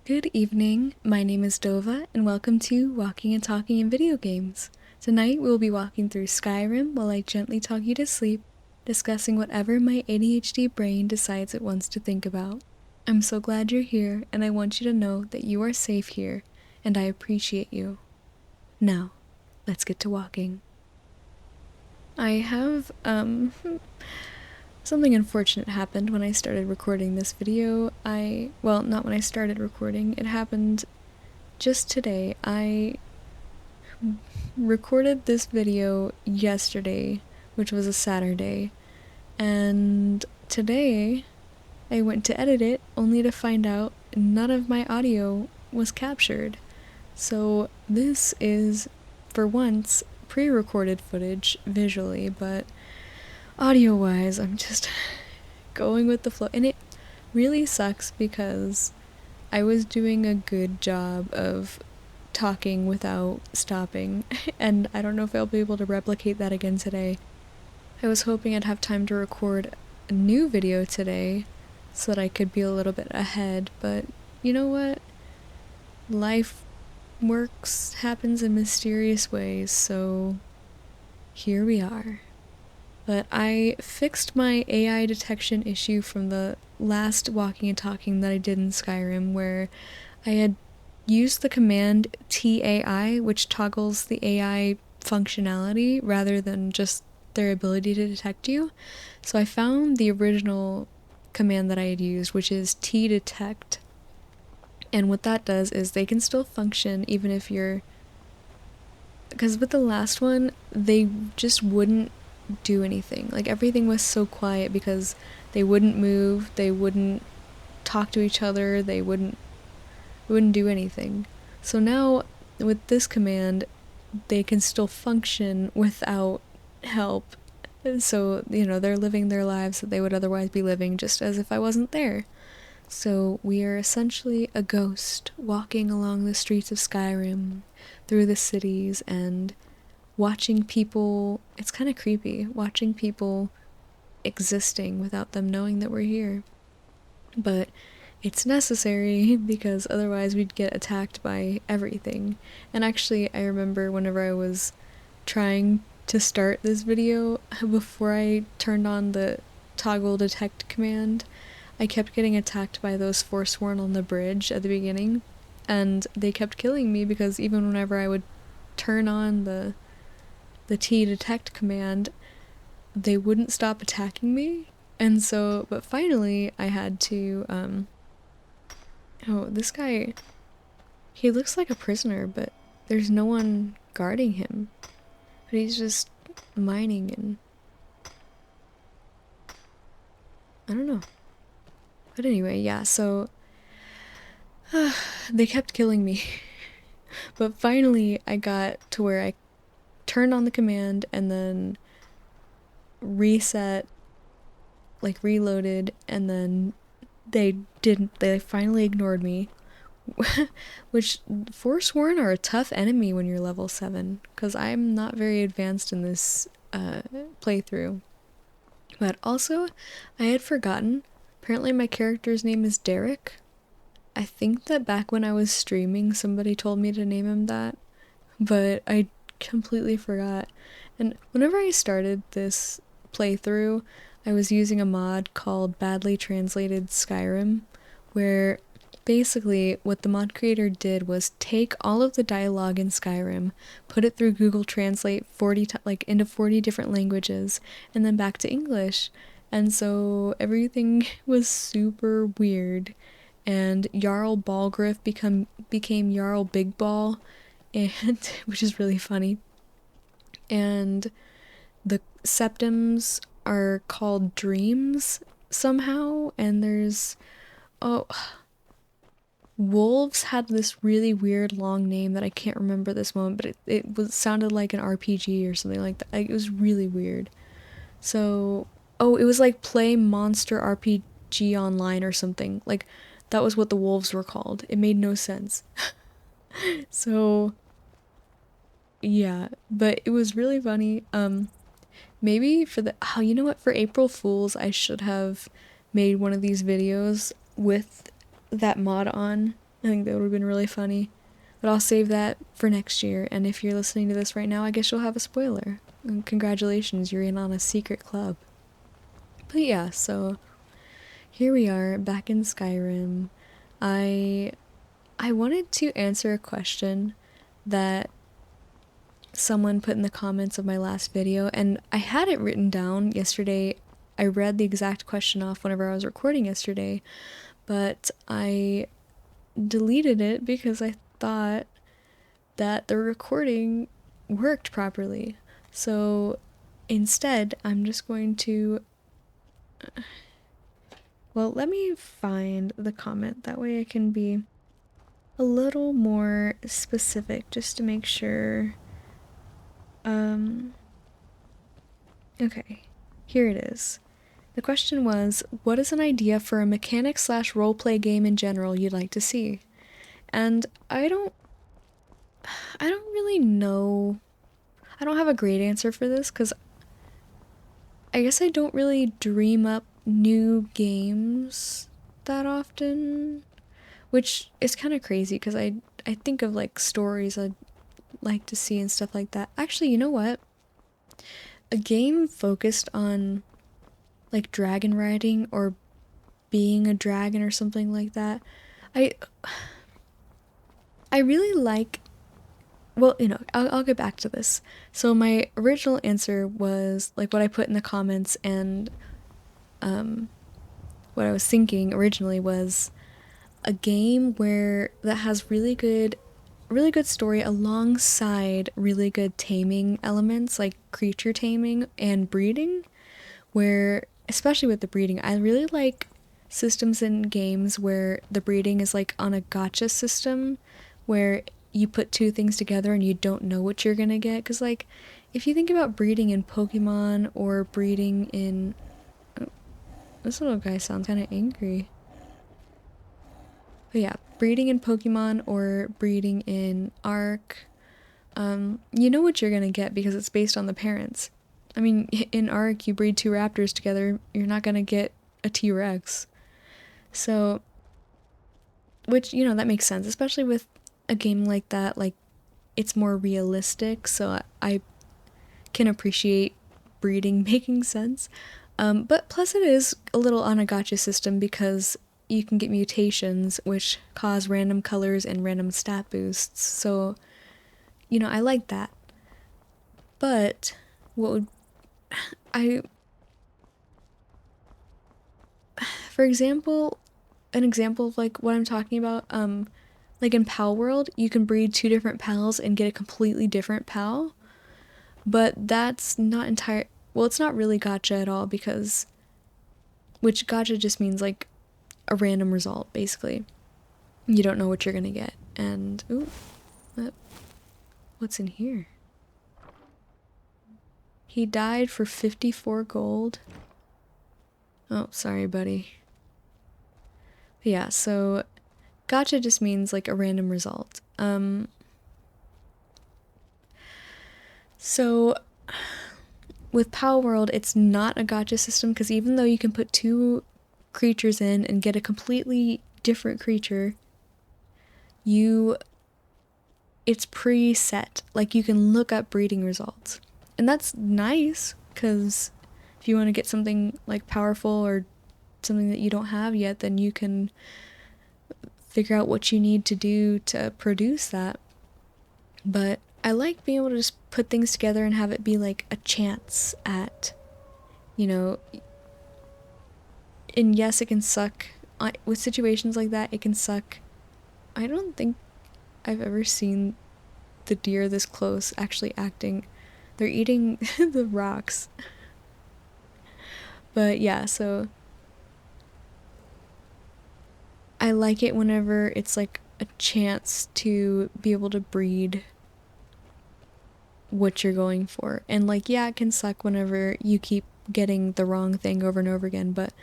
Good evening, my name is Dova, and welcome to Walking and Talking in Video Games. Tonight we will be walking through Skyrim while I gently talk you to sleep, discussing whatever my ADHD brain decides it wants to think about. I'm so glad you're here, and I want you to know that you are safe here, and I appreciate you. Now, let's get to walking. I have, something unfortunate happened when I started recording this video. Well, not when I started recording, it happened just today. I recorded this video yesterday, which was a Saturday, and today I went to edit it only to find out none of my audio was captured. So this is, for once, pre-recorded footage visually, but audio-wise, I'm just going with the flow. And it really sucks because I was doing a good job of talking without stopping, and I don't know if I'll be able to replicate that again today. I was hoping I'd have time to record a new video today so that I could be a little bit ahead, but you know what? Life happens in mysterious ways, so here we are. But I fixed my AI detection issue from the last walking and talking that I did in Skyrim, where I had used the command TAI, which toggles the AI functionality rather than just their ability to detect you. So I found the original command that I had used, which is tdetect. And what that does is they can still function even if you're... Because with the last one, they just wouldn't do anything. Like, everything was so quiet because they wouldn't move, they wouldn't talk to each other, they wouldn't do anything. So now with this command, they can still function without help. So, they're living their lives that they would otherwise be living just as if I wasn't there. So we are essentially a ghost walking along the streets of Skyrim, through the cities, and watching people. It's kind of creepy, watching people existing without them knowing that we're here. But it's necessary because otherwise we'd get attacked by everything. And actually, I remember whenever I was trying to start this video, before I turned on the toggle detect command, I kept getting attacked by those Forsworn on the bridge at the beginning, and they kept killing me because even whenever I would turn on the T detect command, they wouldn't stop attacking me. And so, but finally I had to, oh, this guy, he looks like a prisoner, but there's no one guarding him. But he's just mining and... I don't know. But anyway, yeah, so... they kept killing me. But finally I got to where I turned on the command and then reset, like reloaded, and then they finally ignored me. Which, Forsworn are a tough enemy when you're level 7, because I'm not very advanced in this playthrough. But also, I had forgotten, apparently my character's name is Derek. I think that back when I was streaming, somebody told me to name him that, but I completely forgot. And whenever I started this playthrough, I was using a mod called Badly Translated Skyrim, where basically what the mod creator did was take all of the dialogue in Skyrim, put it through Google Translate into 40 different languages, and then back to English. And so everything was super weird. And Jarl Balgriff became Jarl Big Ball, and which is really funny. And the septums are called dreams somehow, and there's... Oh, wolves had this really weird long name that I can't remember this moment, but it sounded like an RPG or something like that. It was really weird. So, oh, it was like Play Monster RPG Online or something. Like, that was what the wolves were called. It made no sense. So, yeah, but it was really funny. Maybe for you know what? For April Fools, I should have made one of these videos with that mod on, I think that would have been really funny. But I'll save that for next year, and if you're listening to this right now, I guess you'll have a spoiler. And congratulations, you're in on a secret club. But yeah, so here we are back in Skyrim. I I wanted to answer a question that someone put in the comments of my last video, and I had it written down yesterday. I read the exact question off whenever I was recording yesterday, but I deleted it because I thought that the recording worked properly. So instead, I'm just going to. Well, let me find the comment. That way I can be a little more specific just to make sure. Okay, here it is. The question was, what is an idea for a mechanic slash roleplay game in general you'd like to see? And I don't really know. I don't have a great answer for this because I guess I don't really dream up new games that often, which is kind of crazy because I think of like stories I'd like to see and stuff like that. Actually, you know what? A game focused on like dragon riding or being a dragon or something like that. I I really like. Well, I'll get back to this. So my original answer was like what I put in the comments, and what I was thinking originally was a game where that has really good story alongside really good taming elements like creature taming and breeding, where especially with the breeding, I really like systems in games where the breeding is like on a gotcha system where you put two things together and you don't know what you're gonna get. Because, like, if you think about breeding in Pokemon or breeding in. Oh, this little guy sounds kind of angry. But yeah, breeding in Pokemon or breeding in Ark, you know what you're gonna get because it's based on the parents. I mean, in Ark, you breed two raptors together, you're not gonna get a T Rex. So, which, that makes sense, especially with a game like that. Like, it's more realistic, so I can appreciate breeding making sense. But plus, it is a little on a gotcha system because you can get mutations which cause random colors and random stat boosts. So, I like that. But what would I, for example, an example of like what I'm talking about, like in Pal World, you can breed two different pals and get a completely different pal. But that's not entire. Well, it's not really gotcha at all because, which gotcha just means like a random result, basically. You don't know what you're gonna get. And, ooh, what's in here? He died for 54 gold. Oh, sorry, buddy. But yeah, so gotcha just means like a random result. So with Power World, it's not a gotcha system because even though you can put two creatures in and get a completely different creature, it's preset. Like, you can look up breeding results. And that's nice because if you want to get something like powerful or something that you don't have yet, then you can figure out what you need to do to produce that. But I like being able to just put things together and have it be like a chance at, and yes, it can suck. With situations like that, it can suck. I don't think I've ever seen the deer this close actually acting. They're eating the rocks. But yeah, so I like it whenever it's like a chance to be able to breed what you're going for. And like, yeah, it can suck whenever you keep getting the wrong thing over and over again, but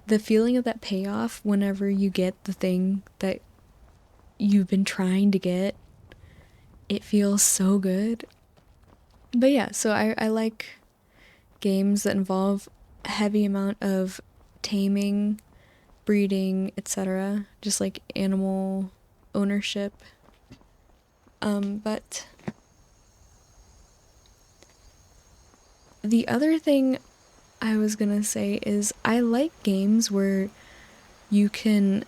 the feeling of that payoff whenever you get the thing that you've been trying to get, it feels so good. But yeah, so I like games that involve a heavy amount of taming, breeding, etc. Just like animal ownership. But the other thing I was gonna say is I like games where you can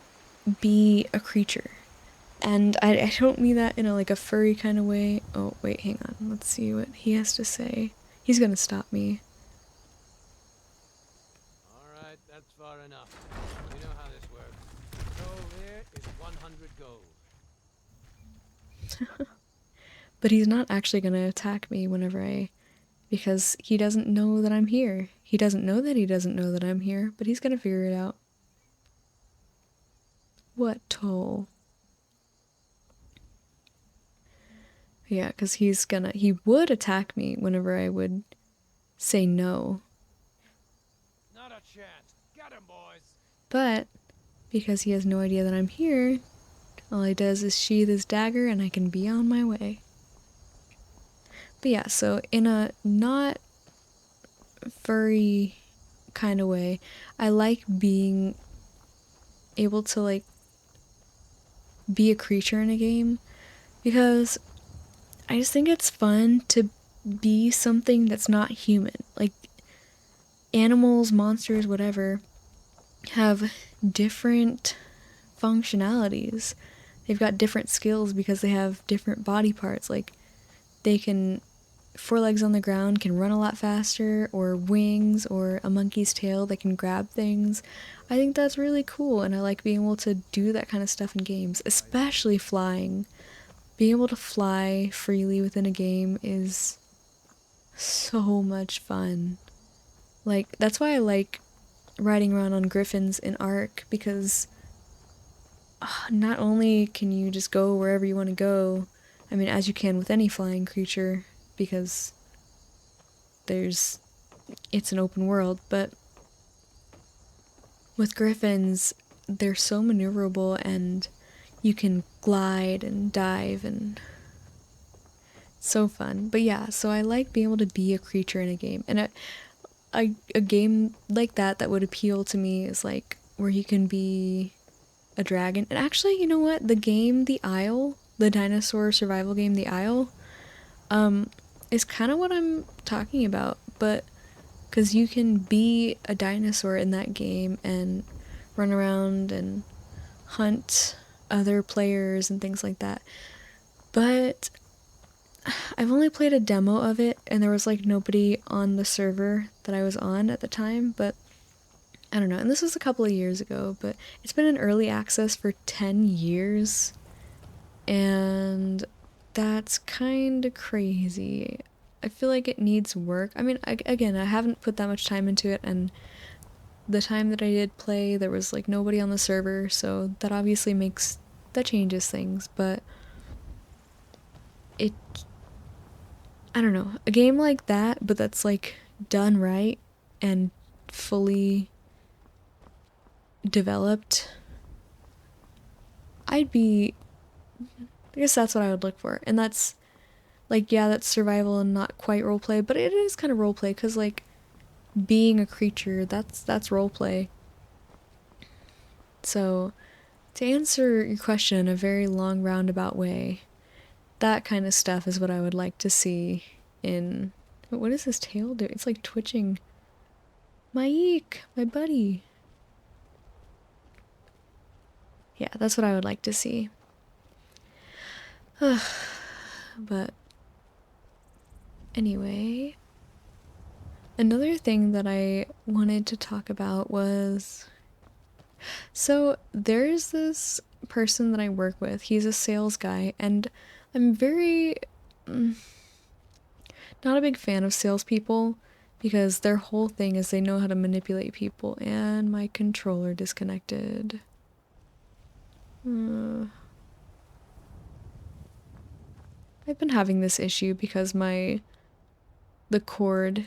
be a creature. And I don't mean that in a furry kind of way. Oh, wait, hang on. Let's see what he has to say. He's gonna stop me. Alright, that's far enough. You know how this works. Goal here is 100 gold. But he's not actually gonna attack me because he doesn't know that I'm here. He doesn't know that he doesn't know that I'm here, but he's gonna figure it out. What toll? Yeah, because he would attack me whenever I would say no. Not a chance. Get him, boys. But because he has no idea that I'm here, all he does is sheath his dagger and I can be on my way. But yeah, so in a not furry kind of way, I like being able to be a creature in a game because I just think it's fun to be something that's not human. Like animals, monsters, whatever, have different functionalities. They've got different skills because they have different body parts. Like they can, four legs on the ground, can run a lot faster, or wings, or a monkey's tail, they can grab things. I think that's really cool, and I like being able to do that kind of stuff in games, especially flying. Being able to fly freely within a game is so much fun. Like, that's why I like riding around on griffins in Ark, because not only can you just go wherever you want to go, I mean, as you can with any flying creature, because it's an open world, but with griffins, they're so maneuverable and you can glide and dive and it's so fun. But yeah, so I like being able to be a creature in a game. And a game like that would appeal to me is like where you can be a dragon. And actually, you know what? The game The Isle, the dinosaur survival game The Isle, is kind of what I'm talking about, but because you can be a dinosaur in that game and run around and hunt other players and things like that. But I've only played a demo of it, and there was nobody on the server that I was on at the time, but I don't know. And this was a couple of years ago, but it's been in early access for 10 years, and that's kind of crazy. I feel like it needs work. I mean, again, I haven't put that much time into it, and the time that I did play, there was nobody on the server, so that changes things, but it, I don't know, a game like that, but that's done right and fully developed, I guess that's what I would look for. And that's yeah, that's survival and not quite roleplay, but it is kind of roleplay because being a creature, that's roleplay. So to answer your question in a very long roundabout way, that kind of stuff is what I would like to see in. What is his tail doing? It's twitching. My eek, my buddy. Yeah, that's what I would like to see. But anyway, another thing that I wanted to talk about was, so there's this person that I work with. He's a sales guy, and I'm very not a big fan of salespeople because their whole thing is they know how to manipulate people, and my controller disconnected. I've been having this issue because the cord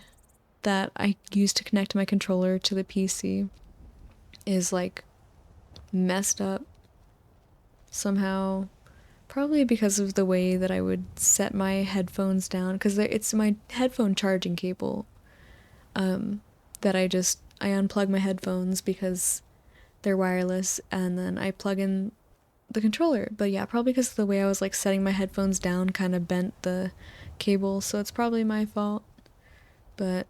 that I use to connect my controller to the PC is messed up somehow. Probably because of the way that I would set my headphones down, because it's my headphone charging cable that I unplug my headphones because they're wireless, and then I plug in the controller. But yeah, probably because the way I was like setting my headphones down kind of bent the cable, so it's probably my fault. But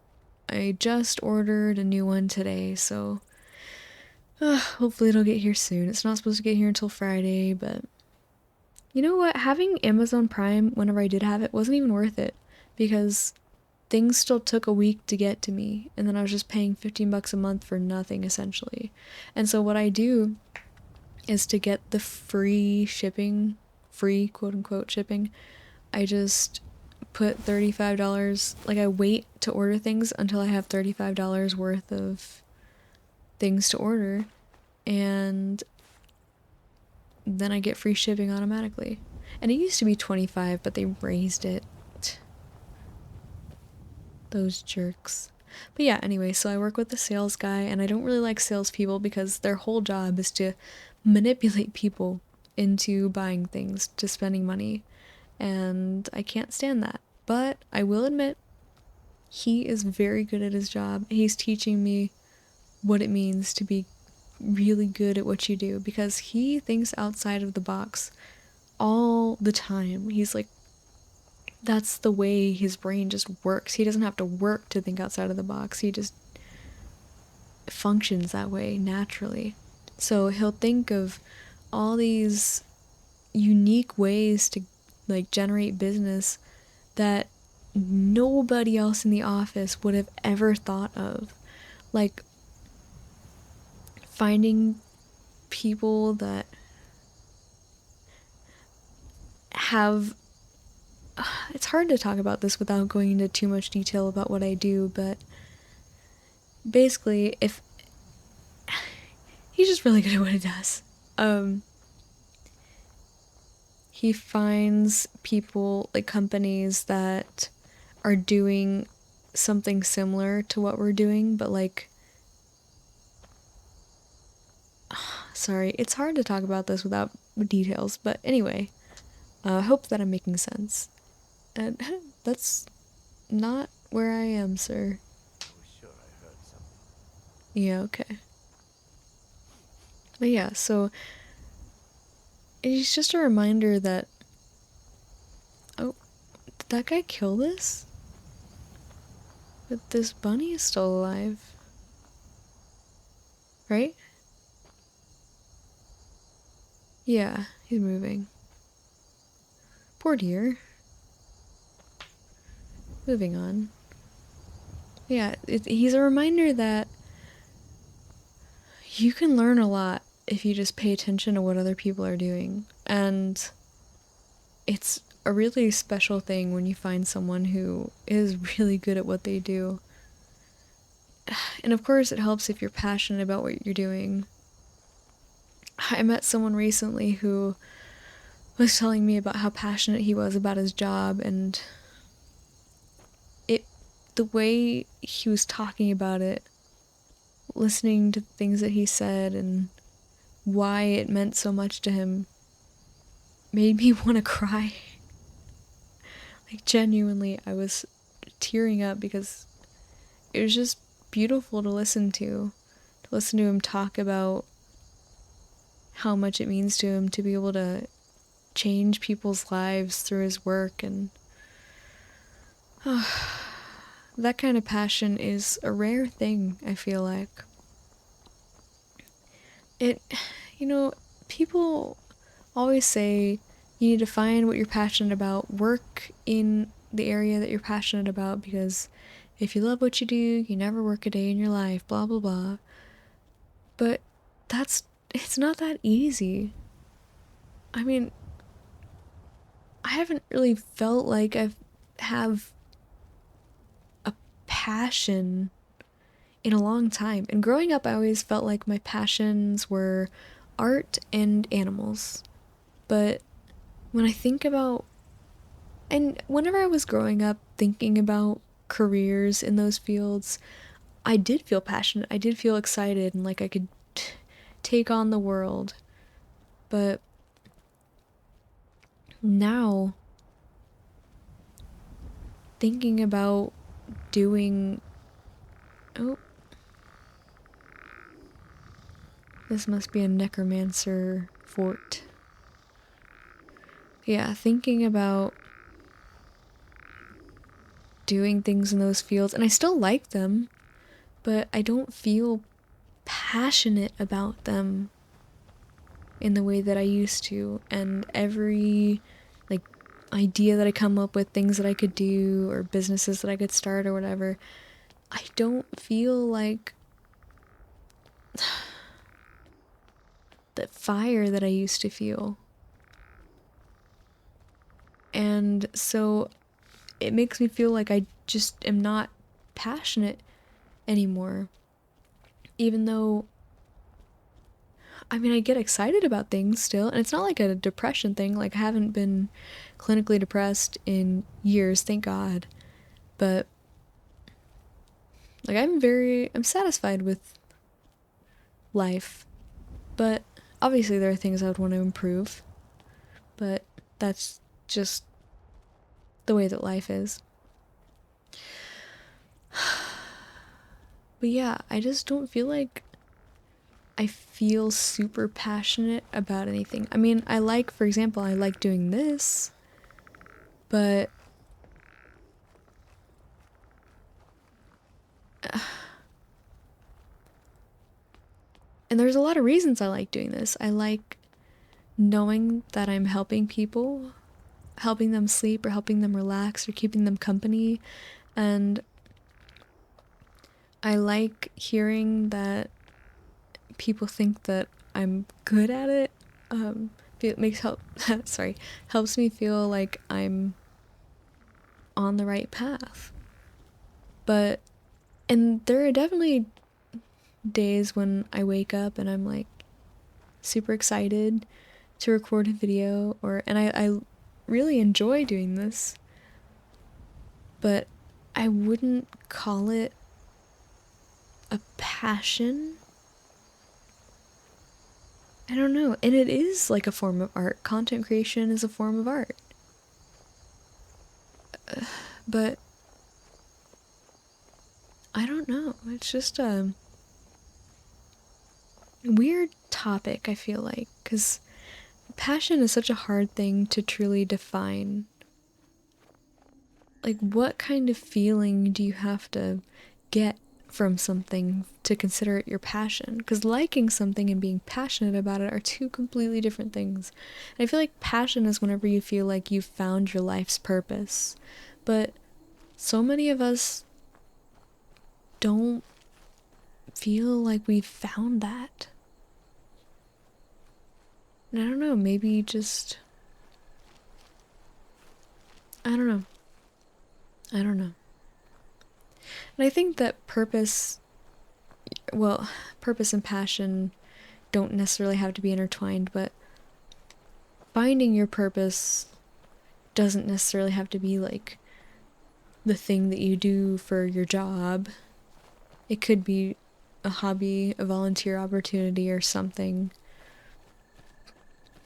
I just ordered a new one today, so hopefully it'll get here soon. It's not supposed to get here until Friday, but you know what? Having Amazon Prime whenever I did have it wasn't even worth it because things still took a week to get to me, and then I was just paying 15 bucks a month for nothing essentially. And so what I do is to get the free shipping, free quote unquote shipping, I just put $35, like I wait to order things until I have $35 worth of things to order, and then I get free shipping automatically. And it used to be 25, but they raised it. Those jerks. But yeah, anyway, so I work with the sales guy, and I don't really like salespeople because their whole job is to manipulate people into buying things, to spending money. And I can't stand that. But I will admit, he is very good at his job. He's teaching me what it means to be really good at what you do because he thinks outside of the box all the time. He's like, that's the way his brain just works. He doesn't have to work to think outside of the box. He just functions that way naturally. So he'll think of all these unique ways to like generate business that nobody else in the office would have ever thought of. Like finding people that have it's hard to talk about this without going into too much detail about what I do, but basically if he's just really good at what he does. He finds people, like companies that are doing something similar to what we're doing, but like, sorry, it's hard to talk about this without details, but anyway, I hope that I'm making sense. And that's not where I am, sir. I was sure I heard something. Yeah, okay. But yeah, so it's just a reminder that, oh, did that guy kill this? But this bunny is still alive. Right? Yeah, he's moving. Poor dear. Moving on. Yeah, he's a reminder that you can learn a lot if you just pay attention to what other people are doing. And it's a really special thing when you find someone who is really good at what they do. And of course, it helps if you're passionate about what you're doing. I met someone recently who was telling me about how passionate he was about his job, and it the way he was talking about it, listening to things that he said and why it meant so much to him made me want to cry. Like genuinely, I was tearing up because it was just beautiful to listen to. To listen to him talk about how much it means to him to be able to change people's lives through his work, and that kind of passion is a rare thing, I feel like. It, you know, people always say you need to find what you're passionate about, work in the area that you're passionate about, because if you love what you do, you never work a day in your life, blah blah blah. But it's not that easy. I mean, I haven't really felt like I have a passion in a long time. And growing up, I always felt like my passions were art and animals. But when I think about, and whenever I was growing up thinking about careers in those fields, I did feel passionate. I did feel excited and like I could take on the world. But now, thinking about doing. Oh, this must be a necromancer fort. yeah, thinking about doing things in those fields, and I still like them, but I don't feel passionate about them in the way that I used to. And every like idea that I come up with, things that I could do or businesses that I could start or whatever, I don't feel like the fire that I used to feel. And so it makes me feel like I just am not passionate anymore. Even though, I mean, I get excited about things still, and it's not like a depression thing. Like, I haven't been clinically depressed in years, thank God. But, like, I'm satisfied with life. But obviously, there are things I would want to improve. But that's just the way that life is. But yeah, I just don't feel like I feel super passionate about anything. I mean, for example, I like doing this, but and there's a lot of reasons I like doing this. I like knowing that I'm helping people, helping them sleep or helping them relax or keeping them company. And I like hearing that people think that I'm good at it. It makes help sorry, helps me feel like I'm on the right path. But and there are definitely days when I wake up and I'm like super excited to record a video, and I really enjoy doing this, but I wouldn't call it a passion. I don't know. And it is like a form of art. Content creation is a form of art. But I don't know. It's just a weird topic, I feel like, because passion is such a hard thing to truly define. Like, what kind of feeling do you have to get from something to consider it your passion? Because liking something and being passionate about it are two completely different things. And I feel like passion is whenever you feel like you've found your life's purpose. But so many of us don't feel like we've found that. And I don't know, maybe just. I don't know. I don't know. And I think that purpose and passion don't necessarily have to be intertwined, but finding your purpose doesn't necessarily have to be like the thing that you do for your job. It could be a hobby, a volunteer opportunity, or something.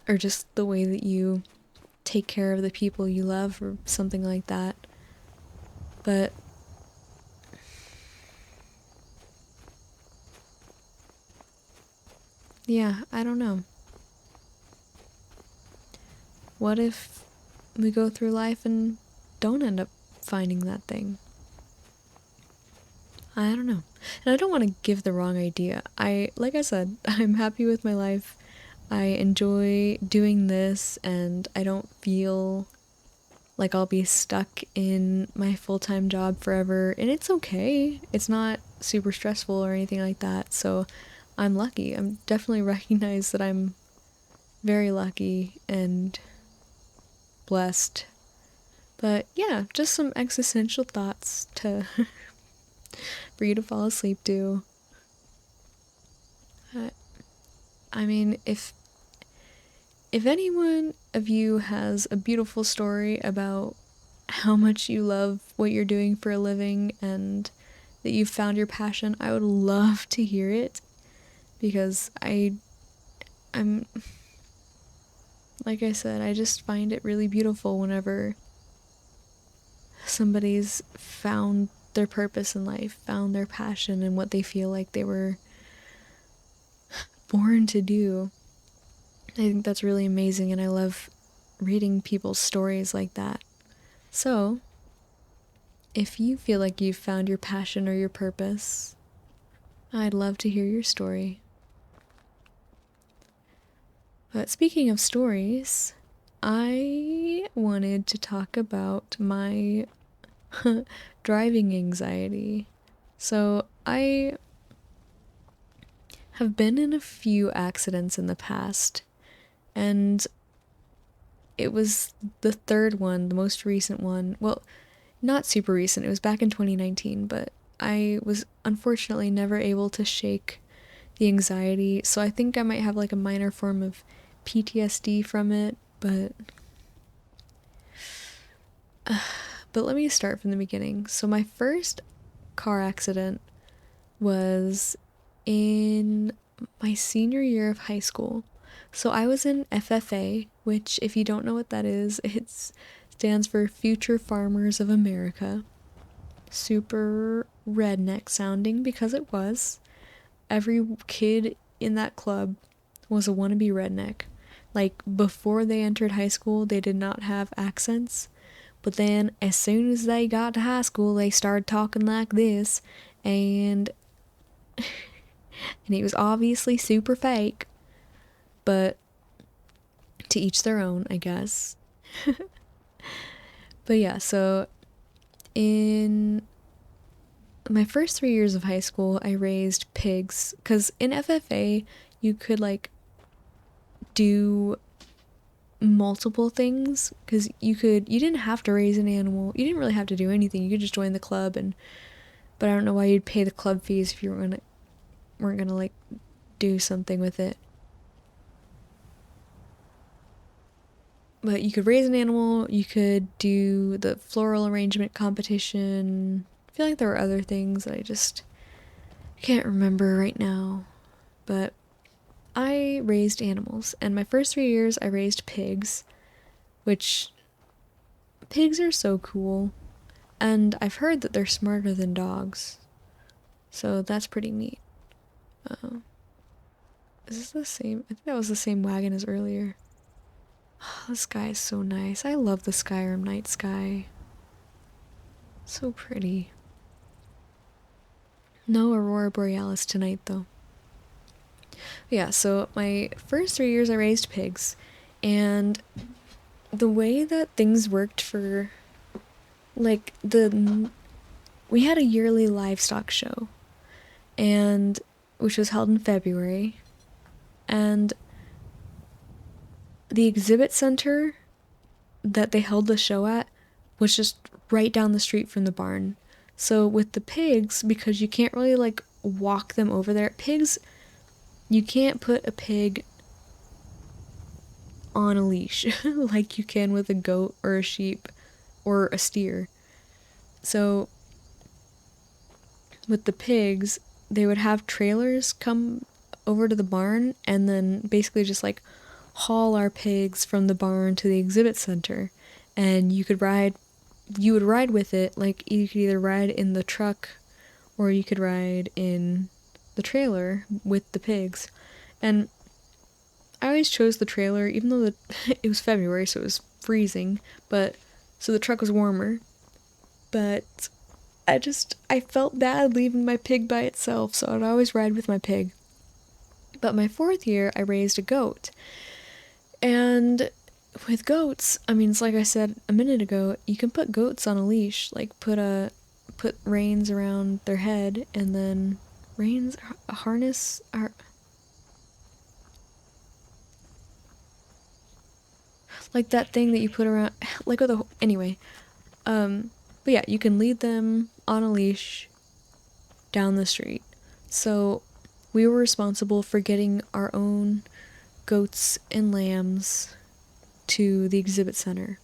Or just the way that you take care of the people you love, or something like that. But yeah, I don't know. What if we go through life and don't end up finding that thing? I don't know. And I don't want to give the wrong idea. Like I said, I'm happy with my life. I enjoy doing this, and I don't feel like I'll be stuck in my full-time job forever. And it's okay. It's not super stressful or anything like that. So I'm lucky. I'm definitely recognize that I'm very lucky and blessed. But yeah, just some existential thoughts to for you to fall asleep to. Uh, I mean, if anyone of you has a beautiful story about how much you love what you're doing for a living and that you've found your passion, I would love to hear it, because I'm like I said, I just find it really beautiful whenever somebody's found their purpose in life, found their passion and what they feel like they were born to do. I think that's really amazing, and I love reading people's stories like that. So, if you feel like you've found your passion or your purpose, I'd love to hear your story. But speaking of stories, I wanted to talk about my driving anxiety. So, I have been in a few accidents in the past, and it was the third one, the most recent one. Well, not super recent, it was back in 2019, but I was unfortunately never able to shake the anxiety, so I think I might have like a minor form of PTSD from it, but let me start from the beginning. So my first car accident was in my senior year of high school. So I was in FFA, which, if you don't know what that is, it stands for Future Farmers of America. Super redneck sounding because it was. Every kid in that club was a wannabe redneck. Like, before they entered high school, they did not have accents. But then, as soon as they got to high school, they started talking like this. And it was obviously super fake. But to each their own, I guess. But yeah, so in my first 3 years of high school, I raised pigs. Because in FFA, you could, like, do multiple things. Because you didn't have to raise an animal. You didn't really have to do anything. You could just join the club. But I don't know why you'd pay the club fees if you weren't gonna, like, do something with it. But you could raise an animal, you could do the floral arrangement competition. I feel like there were other things that I just can't remember right now. But I raised animals, and my first 3 years I raised pigs, which pigs are so cool. And I've heard that they're smarter than dogs. So that's pretty neat. Uh, is this the same? I think that was the same wagon as earlier. The sky is so nice. I love the Skyrim night sky. So pretty. No aurora borealis tonight, though. Yeah, so my first 3 years I raised pigs, and the way that things worked for, like, we had a yearly livestock show, and which was held in February, and the exhibit center that they held the show at was just right down the street from the barn. So with the pigs, because you can't really, like, walk them over there, you can't put a pig on a leash like you can with a goat or a sheep or a steer. So with the pigs, they would have trailers come over to the barn and then basically just, like, haul our pigs from the barn to the exhibit center, and you would ride with it. Like, you could either ride in the truck or you could ride in the trailer with the pigs. And I always chose the trailer, even though it was February, so it was freezing, but so the truck was warmer. But I felt bad leaving my pig by itself, so I'd always ride with my pig. But my fourth year, I raised a goat. And with goats, I mean, it's like I said a minute ago, you can put goats on a leash, like put reins around their head, and then reins, a harness, like that thing that you put around, like with a, anyway. But yeah, you can lead them on a leash down the street. So we were responsible for getting our own goats and lambs to the exhibit center.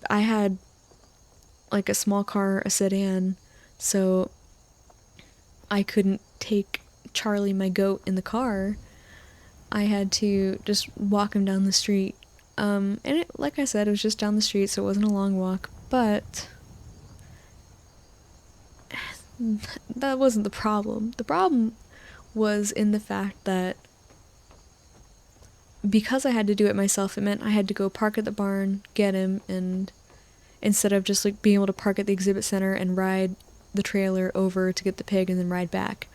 I had, like, a small car, a sedan, so I couldn't take Charlie, my goat, in the car. I had to just walk him down the street. And like I said, it was just down the street, so it wasn't a long walk, but that wasn't the problem. The problem was in the fact that because I had to do it myself, it meant I had to go park at the barn, get him, and instead of just like being able to park at the exhibit center and ride the trailer over to get the pig and then ride back.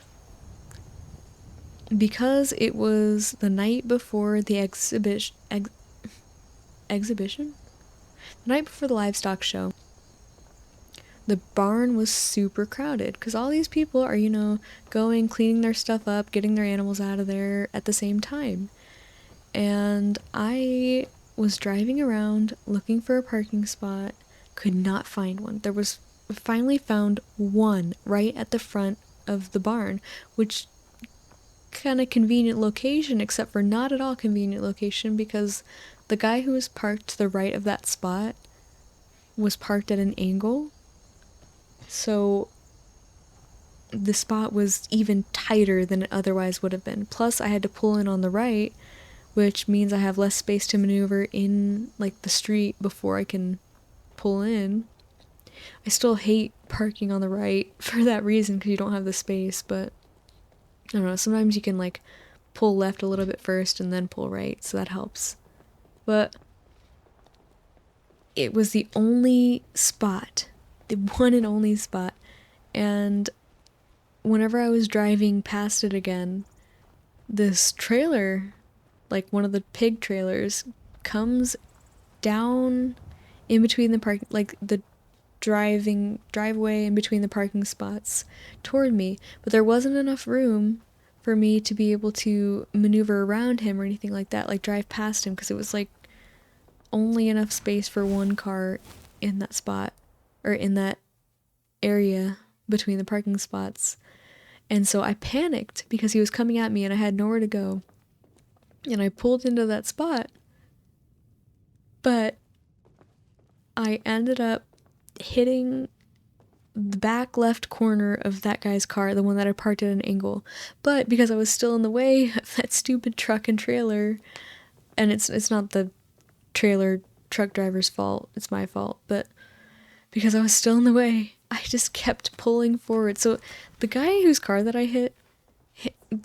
Because it was the night before the exhibition? The night before the livestock show, the barn was super crowded because all these people are, going, cleaning their stuff up, getting their animals out of there at the same time. And I was driving around looking for a parking spot, could not find one. Finally found one right at the front of the barn, which kind of convenient location, except for not at all convenient location, because the guy who was parked to the right of that spot was parked at an angle. So the spot was even tighter than it otherwise would have been. Plus, I had to pull in on the right, which means I have less space to maneuver in like the street before I can pull in. I still hate parking on the right for that reason because you don't have the space, but I don't know, sometimes you can like pull left a little bit first and then pull right, so that helps. But it was the only spot, the one and only spot, and whenever I was driving past it again, this trailer, like one of the pig trailers, comes down in between the like the driveway in between the parking spots toward me, but there wasn't enough room for me to be able to maneuver around him or anything like that, like drive past him, because it was like only enough space for one car in that spot, or in that area between the parking spots. And so I panicked because he was coming at me and I had nowhere to go. And I pulled into that spot, but I ended up hitting the back left corner of that guy's car, the one that I parked at an angle. But because I was still in the way of that stupid truck and trailer, and it's not the trailer truck driver's fault, it's my fault, but because I was still in the way, I just kept pulling forward. So the guy whose car that I hit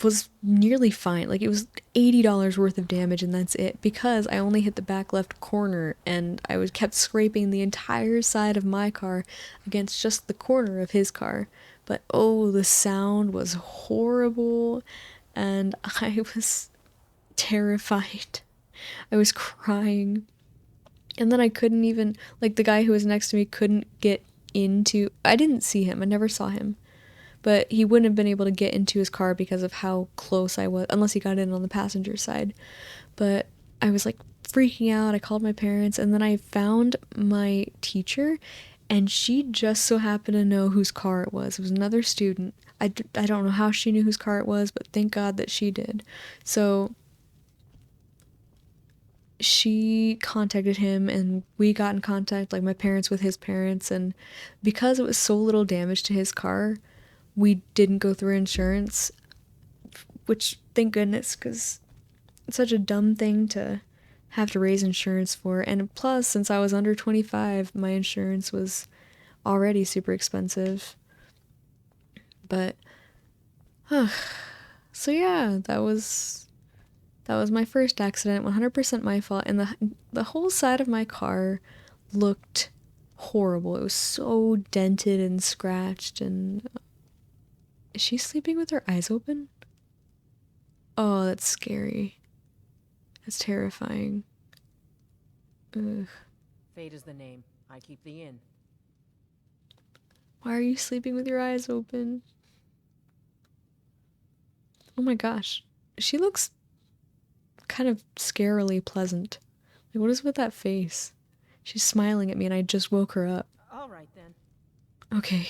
was nearly fine. Like, it was $80 worth of damage and that's it, because I only hit the back left corner and I was kept scraping the entire side of my car against just the corner of his car. But oh, the sound was horrible and I was terrified. I was crying. And then I couldn't even, like, the guy who was next to me couldn't get into, I didn't see him, I never saw him, but he wouldn't have been able to get into his car because of how close I was, unless he got in on the passenger side. But I was like freaking out. I called my parents, and then I found my teacher, and she just so happened to know whose car it was. It was another student. I don't know how she knew whose car it was, but thank God that she did. So she contacted him and we got in contact, like my parents with his parents, and because it was so little damage to his car, we didn't go through insurance, which thank goodness, because it's such a dumb thing to have to raise insurance for. And plus, since I was under 25, my insurance was already super expensive. But so yeah, that was my first accident, 100% my fault, and the whole side of my car looked horrible. It was so dented and scratched. And is she sleeping with her eyes open? Oh, that's scary. That's terrifying. Ugh. Fate is the name. I keep the inn. Why are you sleeping with your eyes open? Oh my gosh. She looks kind of scarily pleasant. Like, what is with that face? She's smiling at me and I just woke her up. All right, then. Okay.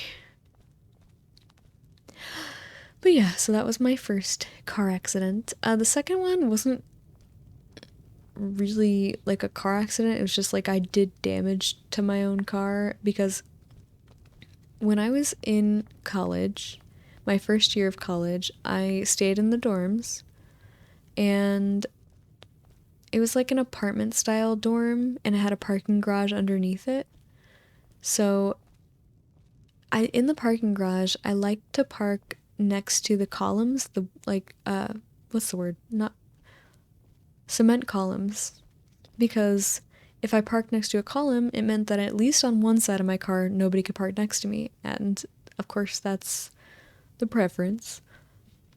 But yeah, so that was my first car accident. The second one wasn't really like a car accident. It was just like I did damage to my own car, because when I was in college, my first year of college, I stayed in the dorms, and it was like an apartment style dorm, and it had a parking garage underneath it. So in the parking garage, I like to park next to the columns, the like what's the word? Not cement columns, because if I parked next to a column, it meant that at least on one side of my car, nobody could park next to me. And of course, that's the preference.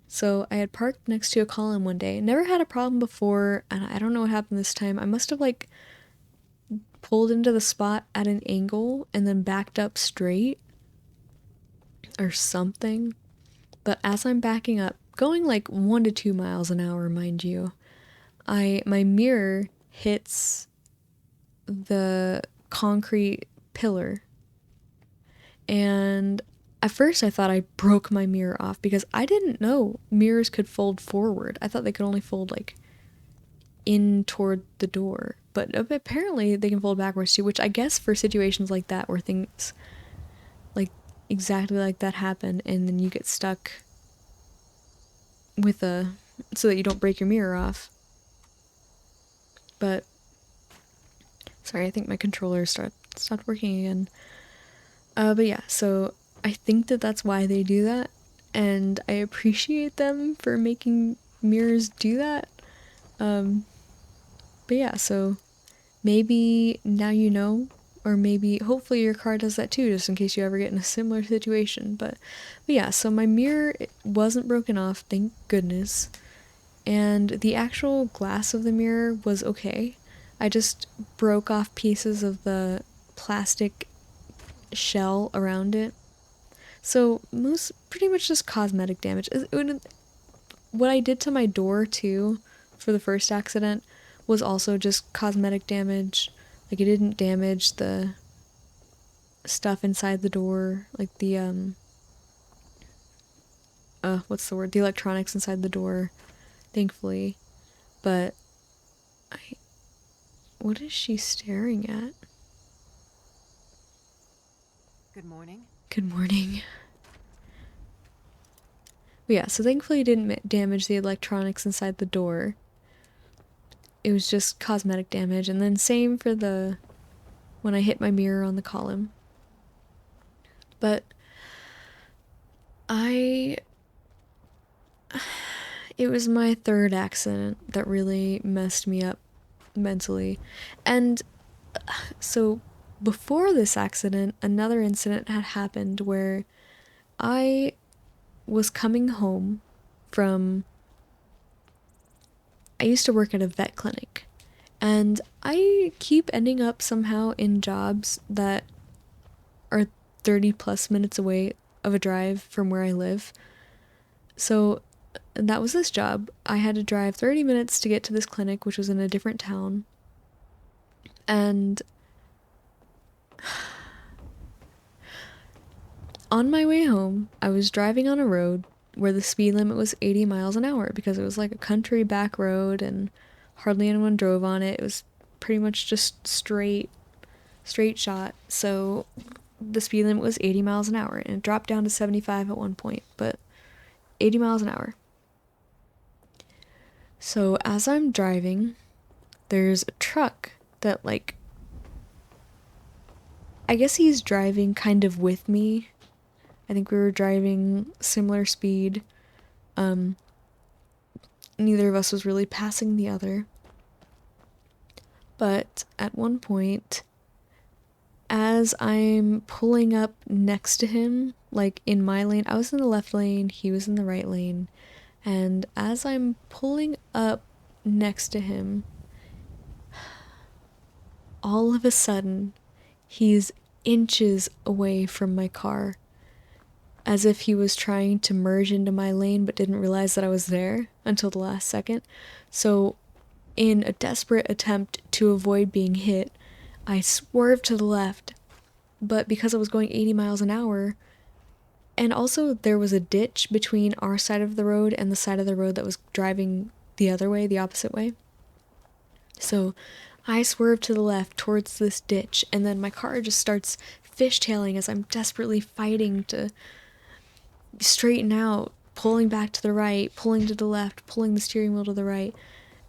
So I had parked next to a column one day. Never had a problem before, and I don't know what happened this time. I must have like pulled into the spot at an angle and then backed up straight or something. But as I'm backing up, going like 1 to 2 miles an hour, mind you, my mirror hits the concrete pillar. And at first I thought I broke my mirror off because I didn't know mirrors could fold forward. I thought they could only fold like in toward the door. But apparently they can fold backwards too, which I guess for situations like that where things like exactly like that happen and then you get stuck with so that you don't break your mirror off. But sorry, I think my controller stopped working again. But yeah, so I think that that's why they do that, and I appreciate them for making mirrors do that. But yeah, so maybe now you know, or maybe hopefully your car does that too, just in case you ever get in a similar situation. But yeah, so my mirror wasn't broken off, thank goodness, and the actual glass of the mirror was okay. I just broke off pieces of the plastic shell around it. So most pretty much just cosmetic damage. What I did to my door too for the first accident was also just cosmetic damage. Like it didn't damage the stuff inside the door, like the what's the word? The electronics inside the door, thankfully. But what is she staring at? Good morning. Good morning. But yeah, so thankfully it didn't damage the electronics inside the door. It was just cosmetic damage, and then same for when I hit my mirror on the column. But it was my third accident that really messed me up mentally. And so before this accident, another incident had happened where I was coming home from. I used to work at a vet clinic, and I keep ending up somehow in jobs that are 30 plus minutes away of a drive from where I live. So that was this job. I had to drive 30 minutes to get to this clinic, which was in a different town. And on my way home, I was driving on a road where the speed limit was 80 miles an hour because it was like a country back road and hardly anyone drove on it. It was pretty much just straight shot. So the speed limit was 80 miles an hour, and it dropped down to 75 at one point, but 80 miles an hour. So as I'm driving, there's a truck that I guess he's driving kind of with me. I think we were driving similar speed. Neither of us was really passing the other. But at one point, as I'm pulling up next to him, like in my lane, I was in the left lane, he was in the right lane, and as I'm pulling up next to him, all of a sudden, he's inches away from my car, as if he was trying to merge into my lane but didn't realize that I was there until the last second. So, in a desperate attempt to avoid being hit, I swerved to the left, but because I was going 80 miles an hour, and also there was a ditch between our side of the road and the side of the road that was driving the other way, the opposite way. So I swerved to the left towards this ditch, and then my car just starts fishtailing as I'm desperately fighting to straighten out, pulling back to the right, pulling to the left, pulling the steering wheel to the right.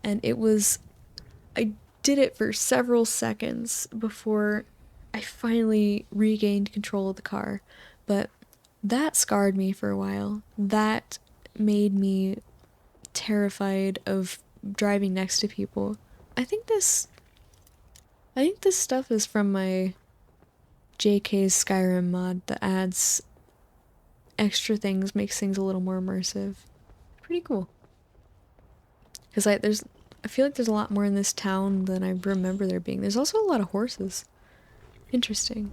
And I did it for several seconds before I finally regained control of the car. But that scarred me for a while. That made me terrified of driving next to people. I think this stuff is from my JK's Skyrim mod that adds extra things, makes things a little more immersive. Pretty cool. Because I feel like there's a lot more in this town than I remember there being. There's also a lot of horses. Interesting.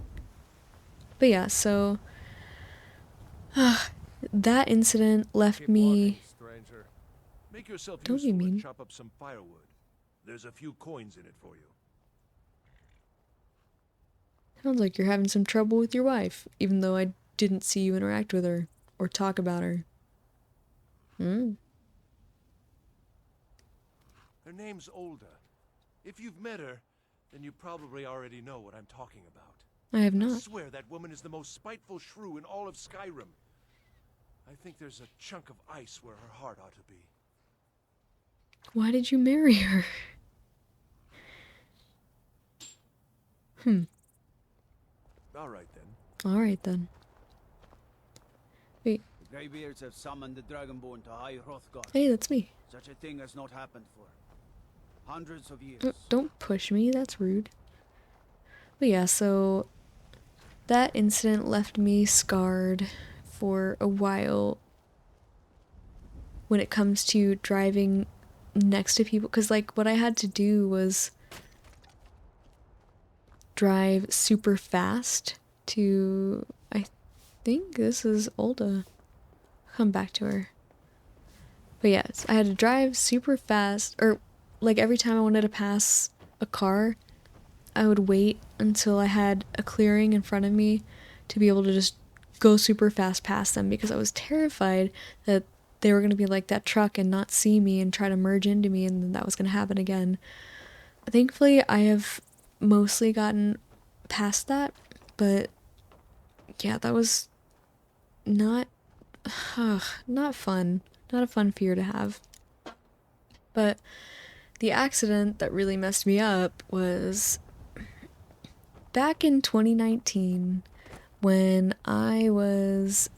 But yeah, so that incident left Keep me. walking, stranger. Make yourself Don't be useful mean. and chop up some firewood. There's a few coins in it for you. Sounds like you're having some trouble with your wife, even though I didn't see you interact with her or talk about her. Hmm. Her name's Olda. If you've met her, then you probably already know what I'm talking about. I have I not. swear that woman is the most spiteful shrew in all of Skyrim. I think there's a chunk of ice where her heart ought to be. Why did you marry her? Alright then. Alright then. Wait, The Greybeards have summoned the Dragonborn to High Hrothgar. hey, that's me. Such a thing has not happened for hundreds of years. Don't push me, that's rude. But yeah, so that incident left me scarred for a while when it comes to driving next to people. Because, like, what I had to do was drive super fast to, I think this is Olda. Come back to her. But yeah, I had to drive super fast, or like every time I wanted to pass a car, I would wait until I had a clearing in front of me to be able to just go super fast past them, because I was terrified that they were going to be like that truck and not see me and try to merge into me, and then that was going to happen again. Thankfully, I have mostly gotten past that, but yeah, that was not not fun. Not a fun fear to have. But the accident that really messed me up was back in 2019 when I was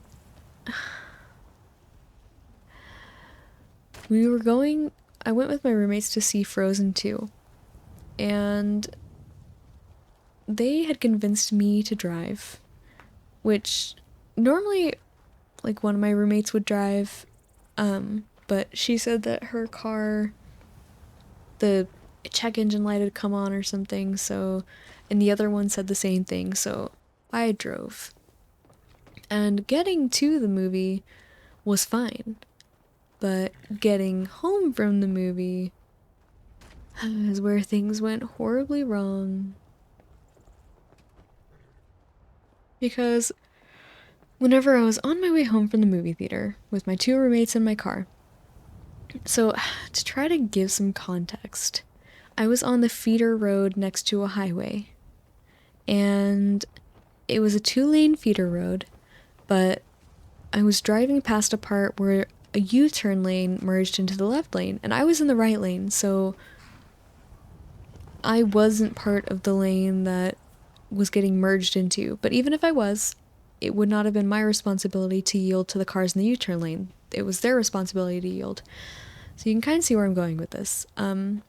I went with my roommates to see Frozen 2, and they had convinced me to drive, which normally, like, one of my roommates would drive, but she said that her car, the check engine light had come on or something, so, and the other one said the same thing, so I drove. And getting to the movie was fine, but getting home from the movie is where things went horribly wrong. Because whenever I was on my way home from the movie theater with my two roommates in my car, so to try to give some context, I was on the feeder road next to a highway, and it was a 2-lane feeder road, but I was driving past a part where a U-turn lane merged into the left lane, and I was in the right lane, so I wasn't part of the lane that was getting merged into. But even if I was, it would not have been my responsibility to yield to the cars in the U-turn lane. It was their responsibility to yield. So you can kind of see where I'm going with this. I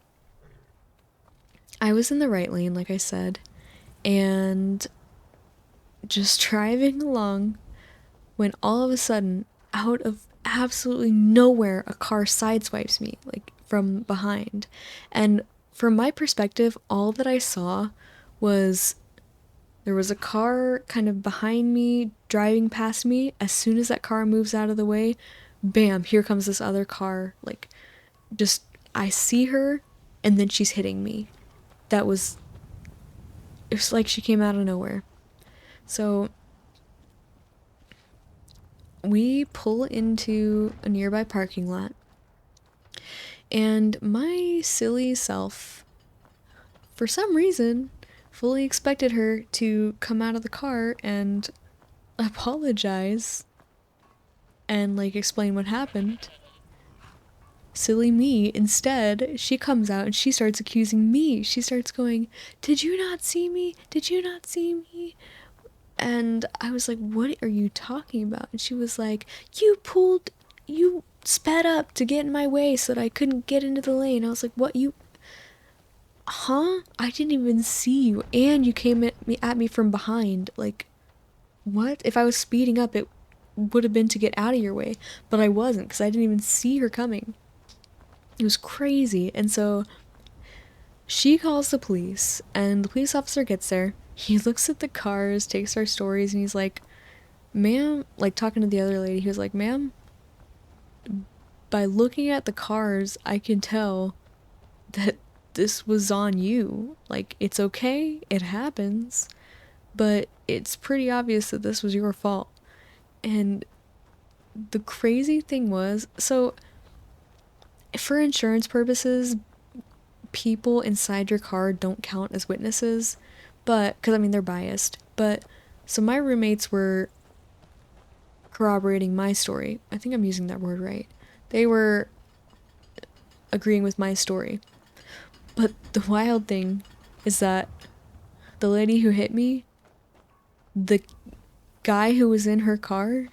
was in the right lane, like I said, and just driving along when all of a sudden, out of absolutely nowhere, a car sideswipes me, like, from behind. And from my perspective, all that I saw was there was a car kind of behind me, driving past me. As soon as that car moves out of the way, bam, here comes this other car. Like, just, I see her, and then she's hitting me. It was like she came out of nowhere. So we pull into a nearby parking lot, and my silly self, for some reason, fully expected her to come out of the car and apologize and, like, explain what happened. Silly me. Instead, she comes out and she starts accusing me. She starts going, "Did you not see me? Did you not see me?" And I was like, "What are you talking about?" And she was like, you sped up to get in my way so that I couldn't get into the lane. I was like, what, you, huh? I didn't even see you, and you came at me from behind. Like, what? If I was speeding up, it would have been to get out of your way, but I wasn't, because I didn't even see her coming. It was crazy. And so she calls the police, and the police officer gets there. He looks at the cars, takes our stories, and he's like, ma'am, like talking to the other lady, he was like, ma'am, by looking at the cars, I can tell that this was on you. Like, it's okay, it happens, but it's pretty obvious that this was your fault. And the crazy thing was, so for insurance purposes, people inside your car don't count as witnesses, but, because I mean, they're biased, but, so my roommates were corroborating my story. I think I'm using that word right. They were agreeing with my story. But the wild thing is that the lady who hit me, the guy who was in her car,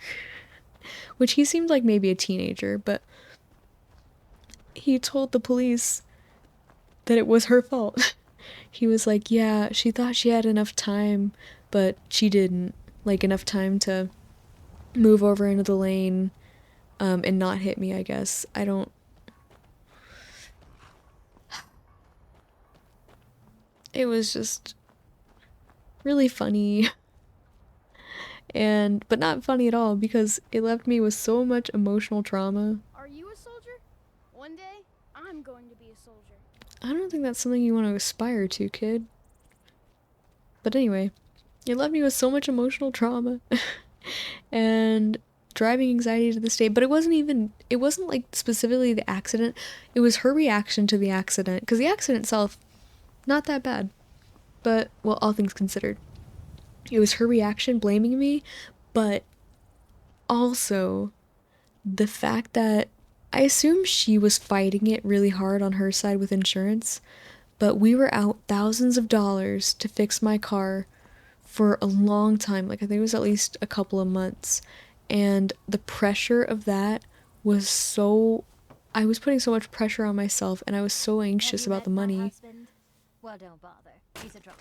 which he seemed like maybe a teenager, but he told the police that it was her fault. He was like, yeah, she thought she had enough time, but she didn't. Like, enough time to move over into the lane, and not hit me, I guess. I don't... It was just really funny. But not funny at all, because it left me with so much emotional trauma. Are you a soldier? One day, I'm going to be a soldier. I don't think that's something you want to aspire to, kid. But anyway, it left me with so much emotional trauma. And driving anxiety to this day. But it wasn't like specifically the accident. It was her reaction to the accident. Because the accident itself, not that bad. But, well, all things considered. It was her reaction blaming me, but also the fact that I assume she was fighting it really hard on her side with insurance, but we were out thousands of dollars to fix my car for a long time. Like, I think it was at least a couple of months. And the pressure of that was so... I was putting so much pressure on myself, and I was so anxious about the money. Well, don't bother. He's a drunk.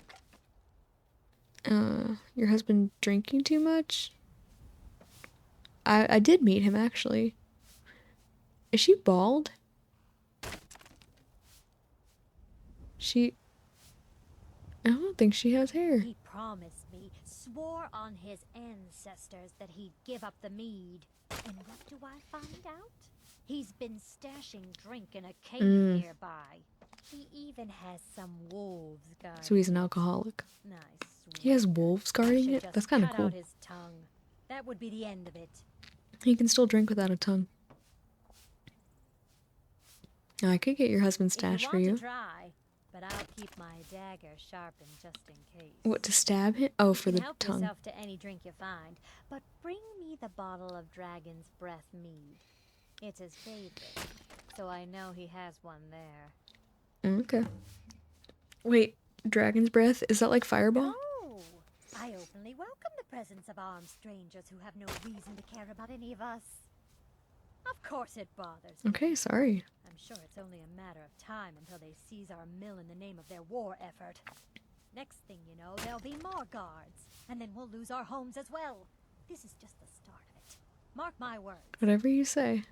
Your husband drinking too much? I did meet him, actually. Is she bald? I don't think she has hair. He promised me, swore on his ancestors that he'd give up the mead. And what do I find out? He's been stashing drink in a cave nearby. He even has some wolves guarding. So he's an alcoholic. Nice. He has wolves guarding it? That's kind of cool. Out his tongue. That would be the end of it. He can still drink without a tongue. I could get your husband's stash for you. Try, but I'll keep my dagger sharpened just in case. What, to stab him? Oh, for the help tongue. Yourself to any drink you find, but bring me the bottle of Dragon's Breath mead. It's his favorite, so I know he has one there. Okay. Wait, Dragon's Breath? Is that like Fireball? Oh, I openly welcome the presence of armed strangers who have no reason to care about any of us. Of course it bothers me. Okay, sorry. I'm sure it's only a matter of time until they seize our mill in the name of their war effort. Next thing you know, there'll be more guards, and then we'll lose our homes as well. This is just the start of it. Mark my words. Whatever you say.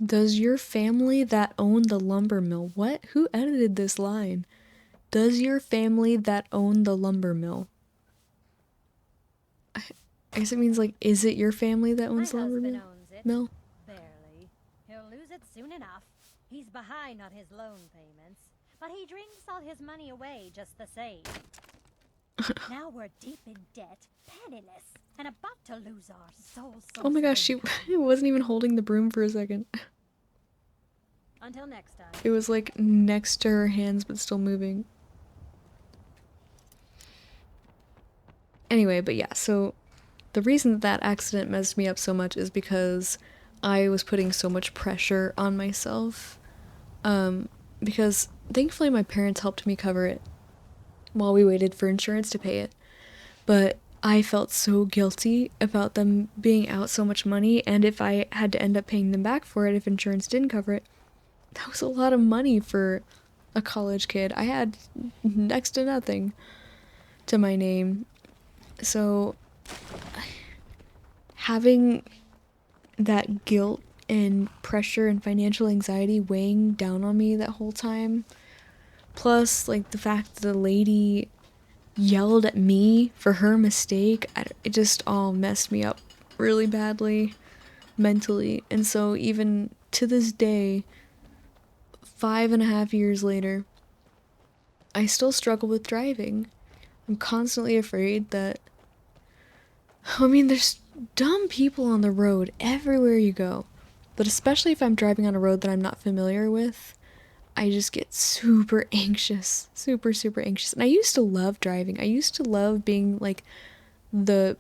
Does your family that own the lumber mill... What? Who edited this line? Does your family that own the lumber mill... I guess it means, like, is it your family that owns the lumber mill? Owns it. Mill? Barely. He'll lose it soon enough. He's behind on his loan payments, but he drinks all his money away just the same. Now we're deep in debt, penniless, and about to lose our souls. Oh my gosh, she wasn't even holding the broom for a second. Until next time. It was, like, next to her hands, but still moving. Anyway, but yeah, so... The reason that accident messed me up so much is because I was putting so much pressure on myself. Because thankfully my parents helped me cover it while we waited for insurance to pay it. But I felt so guilty about them being out so much money, and if I had to end up paying them back for it, if insurance didn't cover it, that was a lot of money for a college kid. I had next to nothing to my name. So having that guilt and pressure and financial anxiety weighing down on me that whole time, plus like the fact that the lady yelled at me for her mistake, it just all messed me up really badly mentally. And so even to this day, 5.5 years later, I still struggle with driving. I'm constantly afraid that, I mean, there's dumb people on the road everywhere you go, but especially if I'm driving on a road that I'm not familiar with, I just get super anxious, super anxious. And I used to love driving. I used to love being like the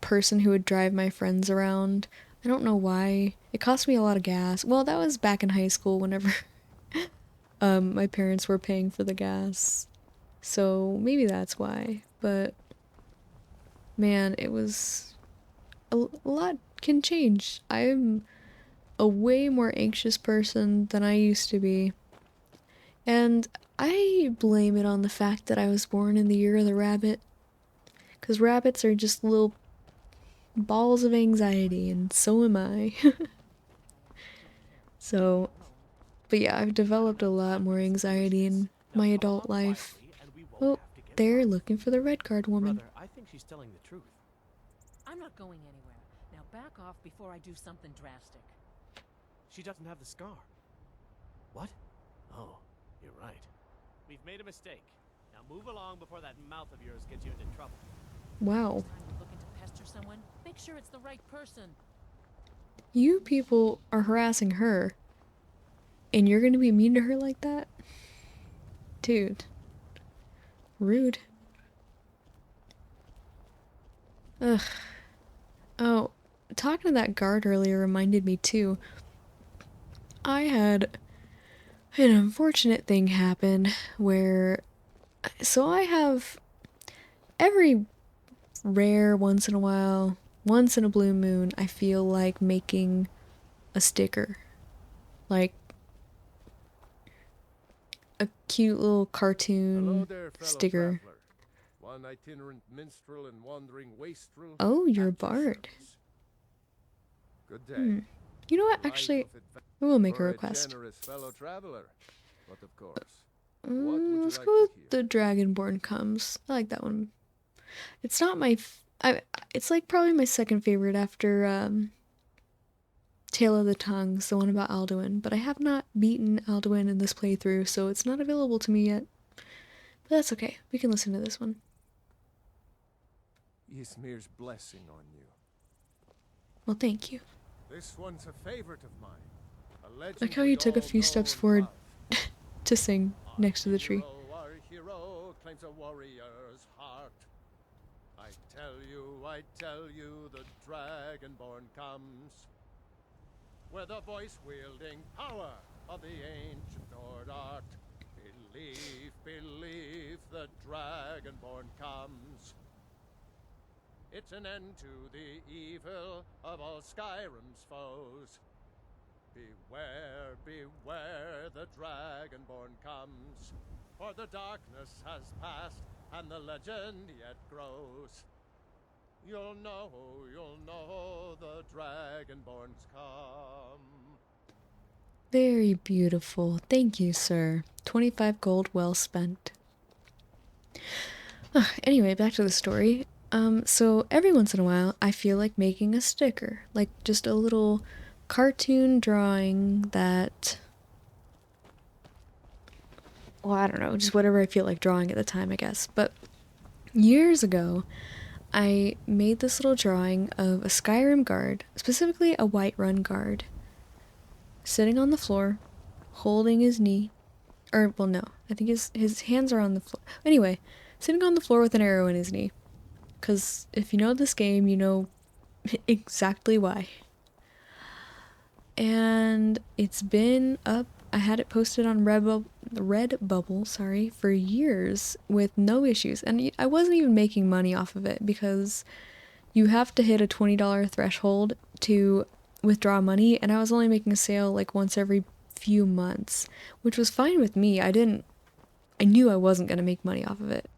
person who would drive my friends around. I don't know why. It cost me a lot of gas. Well, that was back in high school whenever my parents were paying for the gas. So maybe that's why. But man, it was a lot can change. I'm a way more anxious person than I used to be. And I blame it on the fact that I was born in the year of the rabbit. Because rabbits are just little balls of anxiety, and so am I. So, but yeah, I've developed a lot more anxiety in my adult life. Oh, they're looking for the red card woman. Brother, I think she's telling the truth. I'm not going anywhere. Now back off before I do something drastic. She doesn't have the scar. What? Oh, you're right. We've made a mistake. Now move along before that mouth of yours gets you into trouble. Wow. Next time you're looking to pester someone, make sure it's the right person. You people are harassing her, and you're gonna be mean to her like that? Dude. Rude. Ugh. Oh, talking to that guard earlier reminded me too. I had an unfortunate thing happen where, so I have every rare once in a while, once in a blue moon, I feel like making a sticker. Like a cute little cartoon Hello there, fellow sticker. traveler. One itinerant minstrel and wandering wastrel. Oh, you're a at your bard. service. Good day. You know what? Life Actually, of adventure we will make a for request. generous fellow traveler. But of course, what would you Let's like go to with hear? the Dragonborn Comes. I like that one. It's not my. It's like probably my second favorite after Tale of the Tongues, the one about Alduin. But I have not beaten Alduin in this playthrough, so it's not available to me yet. But that's okay. We can listen to this one. Ysmir's blessing on you. Well, thank you. This one's a favorite of mine. A legend Like how we you took a all few know steps and forward love. to sing next to the tree. Our hero claims a warrior's heart. I tell you, the Dragonborn comes. With the voice-wielding power of the ancient Nord art. Believe, the Dragonborn comes. It's an end to the evil of all Skyrim's foes. Beware, the Dragonborn comes. For the darkness has passed, and the legend yet grows. You'll know, the Dragonborn's come. Very beautiful. Thank you, sir. 25 gold well spent. Anyway, back to the story. So every once in a while, I feel like making a sticker. Like just a little cartoon drawing that... Well, I don't know, just whatever I feel like drawing at the time, I guess. But years ago, I made this little drawing of a Skyrim guard, specifically a Whiterun guard, sitting on the floor, holding his knee. Or, well, no, I think his hands are on the floor. Anyway, sitting on the floor with an arrow in his knee. Because if you know this game, you know exactly why. And it's been up. I had it posted on Rebel. Redbubble, sorry, for years with no issues, and I wasn't even making money off of it because you have to hit a $20 threshold to withdraw money, and I was only making a sale like once every few months, which was fine with me. I knew I wasn't going to make money off of it.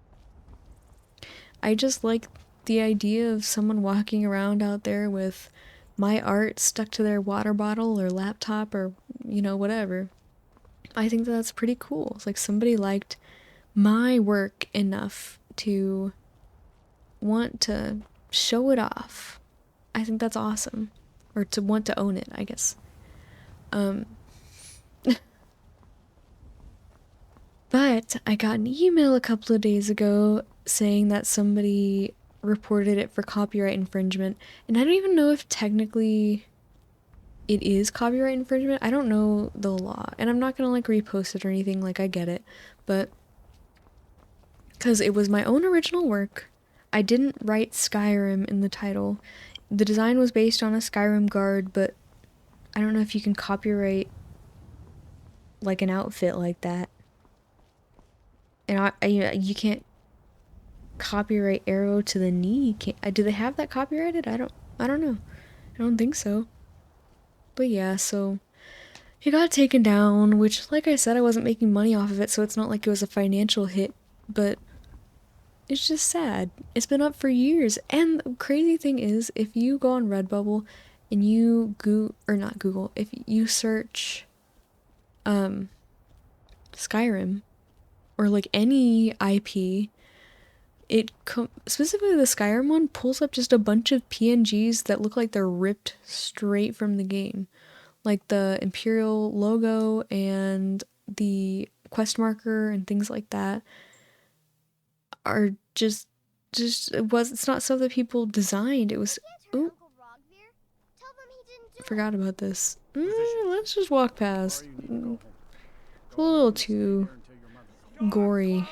I just like the idea of someone walking around out there with my art stuck to their water bottle or laptop or, whatever. I think that's pretty cool. It's like somebody liked my work enough to want to show it off. I think that's awesome. Or to want to own it, I guess. But I got an email a couple of days ago saying that somebody reported it for copyright infringement, and I don't even know if technically it is copyright infringement. I don't know the law, and I'm not gonna like repost it or anything, like I get it, but because it was my own original work, I didn't write Skyrim in the title. The design was based on a Skyrim guard, but I don't know if you can copyright like an outfit like that. And you can't copyright arrow to the knee. Do they have that copyrighted? I don't know. I don't think so. But yeah, so it got taken down, which, like I said, I wasn't making money off of it, so it's not like it was a financial hit, but it's just sad. It's been up for years, and the crazy thing is, if you go on Redbubble and you if you search Skyrim or like any IP, specifically the Skyrim one pulls up just a bunch of PNGs that look like they're ripped straight from the game. Like the Imperial logo and the quest marker and things like that are just it's not stuff that people designed. It was forgot about this. Let's just walk past. It's a little too gory.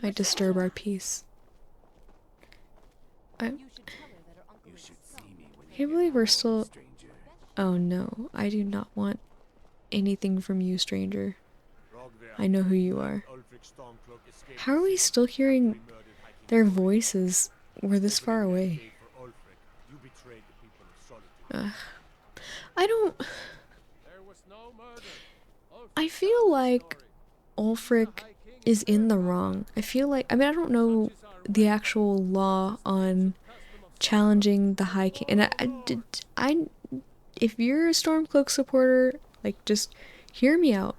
Might disturb our peace. I can't believe we're still... Oh no, I do not want anything from you, stranger. I know who you are. How are we still hearing their voices? We're this far away. I feel like Ulfric is in the wrong. I don't know the actual law on challenging the High King, and if you're a Stormcloak supporter, like, just hear me out.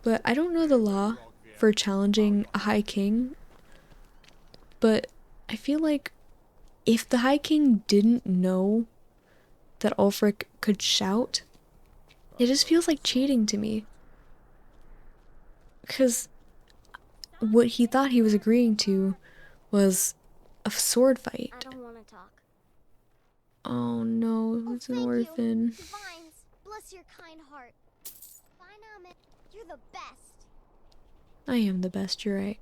But I don't know the law for challenging a High King, but I feel like if the High King didn't know that Ulfric could shout, it just feels like cheating to me. Because what he thought he was agreeing to was a sword fight. I don't want to talk. Oh no, it's an orphan. Vines, bless your kind heart. Bye now, man. You're the best. I am the best, you're right.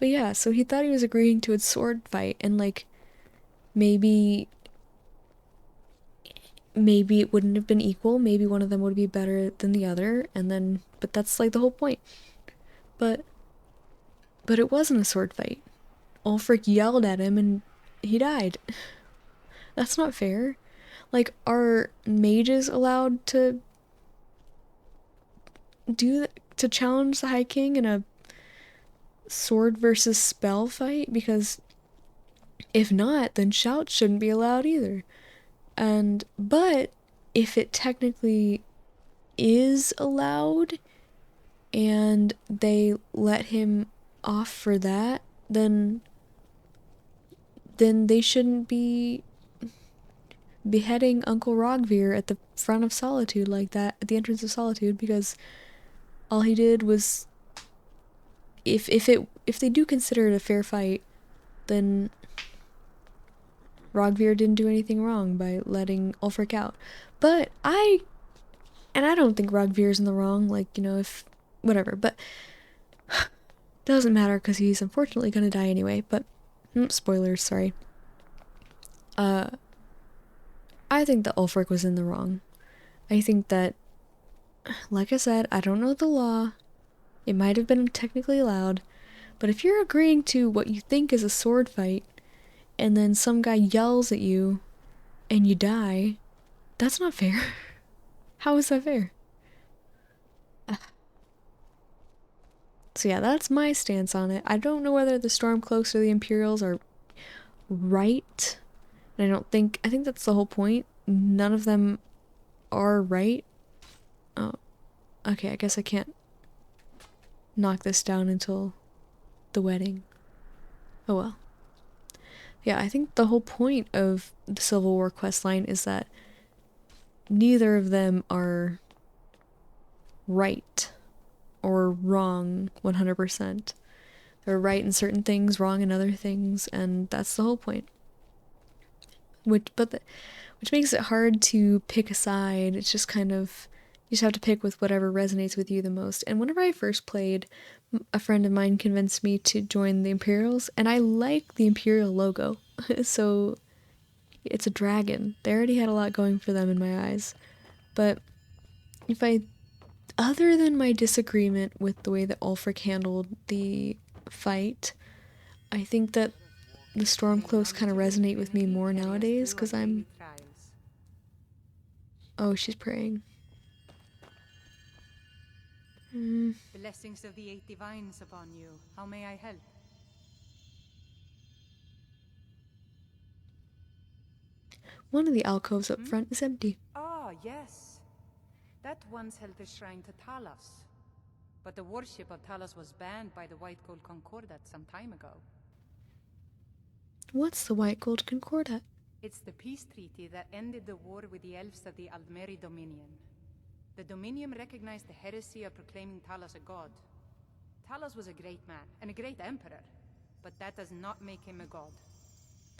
But yeah, so he thought he was agreeing to a sword fight, and like, maybe it wouldn't have been equal, maybe one of them would be better than the other, but that's like the whole point. But it wasn't a sword fight. Ulfric yelled at him and he died. That's not fair. Like, are mages allowed to challenge the High King in a sword versus spell fight? Because if not, then shouts shouldn't be allowed either. But if it technically is allowed and they let him off for that, then they shouldn't be beheading Uncle Rogvir at the front of Solitude like that, at the entrance of Solitude, because all he did was, if they do consider it a fair fight, then Rogvir didn't do anything wrong by letting Ulfric out. But I don't think Rogvir's in the wrong, like, if whatever, but doesn't matter because he's unfortunately gonna die anyway. But spoilers, sorry. I think that Ulfric was in the wrong. I think that like I said, I don't know the law. It might have been technically allowed, but if you're agreeing to what you think is a sword fight, and then some guy yells at you, and you die, that's not fair. How is that fair? So yeah, that's my stance on it. I don't know whether the Stormcloaks or the Imperials are right. And I think that's the whole point. None of them are right. Oh, okay, I guess I can't knock this down until the wedding. Oh well. Yeah, I think the whole point of the Civil War questline is that neither of them are right or wrong 100%. They're right in certain things, wrong in other things, and that's the whole point. Which makes it hard to pick a side. It's just kind of, you just have to pick with whatever resonates with you the most. And whenever I first played, a friend of mine convinced me to join the Imperials, and I like the Imperial logo. So it's a dragon. They already had a lot going for them in my eyes. But other than my disagreement with the way that Ulfric handled the fight, I think that the Stormcloaks kind of resonate with me more nowadays, because I'm... Oh, she's praying. Blessings of the 8 divines upon you. How may I help? One of the alcoves up front is empty. Ah, yes. That once held the shrine to Talos. But the worship of Talos was banned by the White Gold Concordat some time ago. What's the White Gold Concordat? It's the peace treaty that ended the war with the elves of the Aldmeri Dominion. The Dominion recognized the heresy of proclaiming Talos a god. Talos was a great man and a great emperor, but that does not make him a god.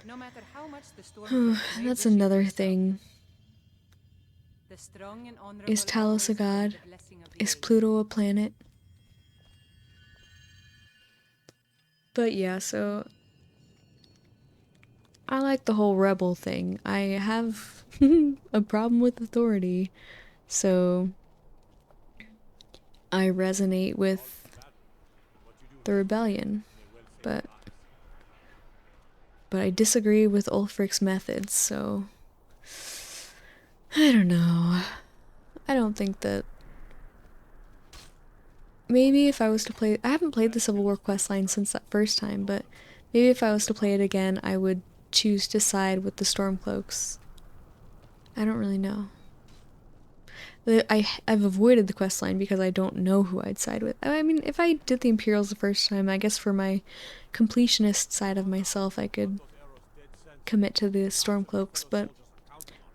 No matter how much the storm... That's another thing. The strong and honorable Is Talos a always god? find the blessing of the Is age. Pluto a planet? But yeah, so I like the whole rebel thing. I have a problem with authority, so I resonate with the rebellion, but I disagree with Ulfric's methods, so I don't know. I don't think that... Maybe if I was to play... I haven't played the Civil War questline since that first time, but maybe if I was to play it again, I would choose to side with the Stormcloaks. I don't really know. I've avoided the questline because I don't know who I'd side with. I mean, if I did the Imperials the first time, I guess for my completionist side of myself, I could commit to the Stormcloaks, but...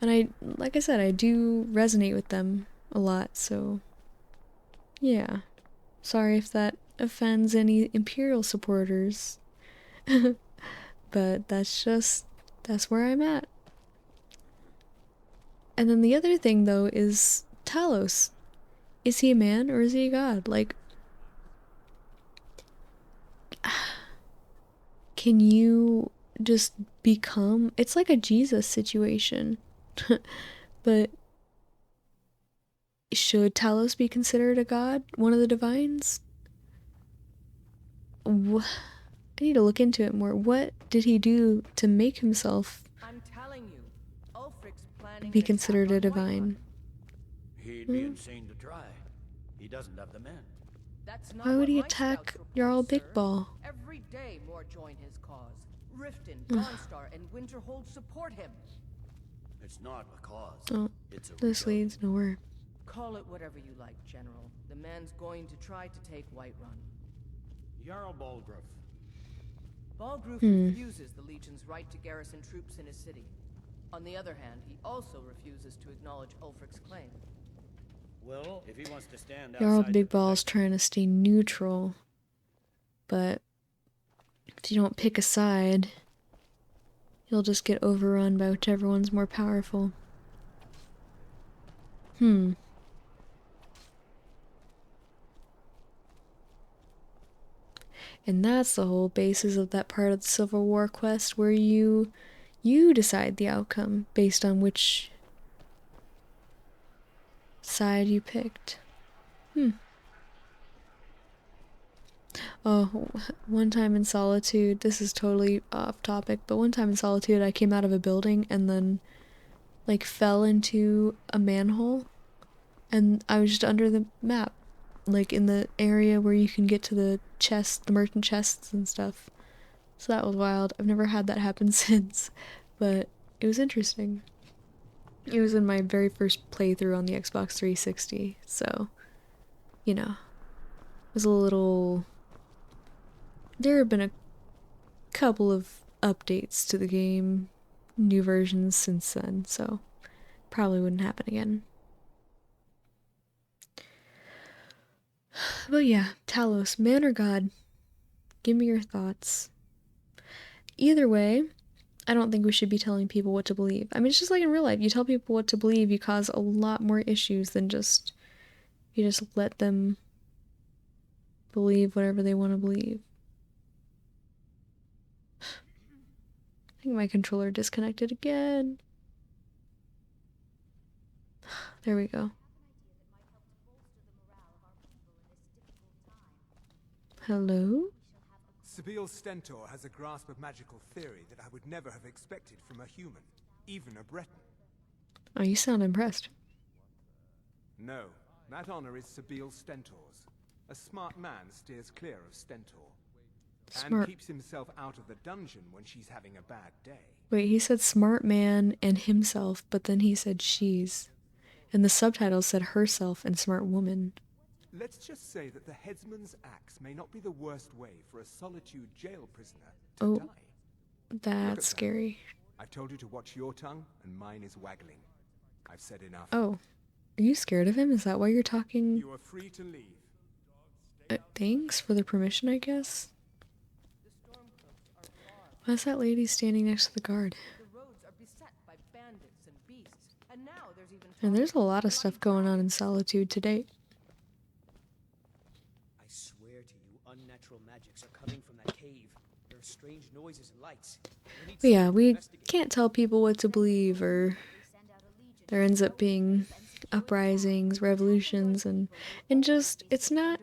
And like I said, I do resonate with them a lot, so... Yeah. Sorry if that offends any Imperial supporters. But that's where I'm at. And then the other thing, though, is Talos. Is he a man or is he a god? Like, can you just become... It's like a Jesus situation. But should Talos be considered a god? One of the divines? I need to look into it more. What did he do to make himself I'm telling you, Ulfric's planning be an considered a attack on divine? He'd be insane to try. He doesn't have the men. That's not Why would what he my attack scouts report, Jarl sir. Big Ball? Every day more join his cause. Riften, Dawnstar, and Winterhold support him. It's not a cause. Oh, It's a this rebellion. leads nowhere. Call it whatever you like, General. The man's going to try to take Whiterun. Jarl Balgruuf. Balgruuf refuses the Legion's right to garrison troops in his city. On the other hand, he also refuses to acknowledge Ulfric's claim. Well, if he wants to stand Jarl outside Big to Ball's protect- trying to stay neutral, but if you don't pick a side, you'll just get overrun by whichever one's more powerful. And that's the whole basis of that part of the Civil War quest where you decide the outcome based on which side you picked. Oh, one time in Solitude, this is totally off topic, but one time in Solitude I came out of a building and then like fell into a manhole and I was just under the map, like in the area where you can get to the chests, the merchant chests and stuff. So that was wild. I've never had that happen since, but it was interesting. It was in my very first playthrough on the Xbox 360, so, you know, it was a little... There have been a couple of updates to the game, new versions since then, so probably wouldn't happen again. But yeah, Talos, man or god? Give me your thoughts. Either way, I don't think we should be telling people what to believe. I mean, it's just like in real life. You tell people what to believe, you cause a lot more issues than just... You just let them believe whatever they want to believe. I think my controller disconnected again. There we go. Hello? Sabil Stentor has a grasp of magical theory that I would never have expected from a human, even a Breton. Oh, you sound impressed. No, that honor is Sabil Stentor's. A smart man steers clear of Stentor. Smart. And keeps himself out of the dungeon when she's having a bad day. Wait, he said smart man and himself, but then he said she's. And the subtitles said herself and smart woman. Let's just say that the headsman's axe may not be the worst way for a Solitude jail prisoner to die. That's scary. I've told you to watch your tongue, and mine is waggling. I've said enough. Oh, are you scared of him? Is that why you're talking? You are free to leave. Thanks for the permission, I guess. Why's that lady standing next to the guard? The roads are beset by bandits and beasts, and now there's even... And there's a lot of stuff going on in Solitude today. I swear to you, unnatural magics are coming from that cave. There are strange noises and lights. But yeah, we can't tell people what to believe, or there ends up being uprisings, revolutions, and just it's not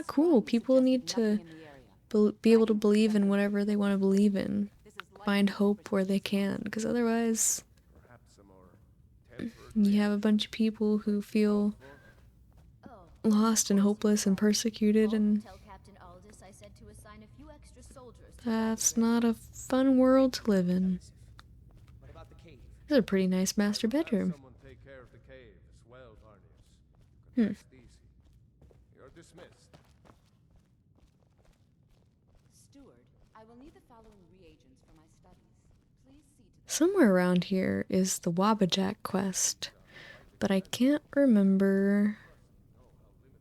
cool. People need to be able to believe in whatever they want to believe in, find hope where they can, because otherwise you have a bunch of people who feel lost and hopeless and persecuted, and that's not a fun world to live in. This is a pretty nice master bedroom. Someone take care of the cave as well, Varnius. Rest easy. You're dismissed. Steward, I will need the following reagents for my studies. Please see to Somewhere around here is the Wabajack quest, but I can't remember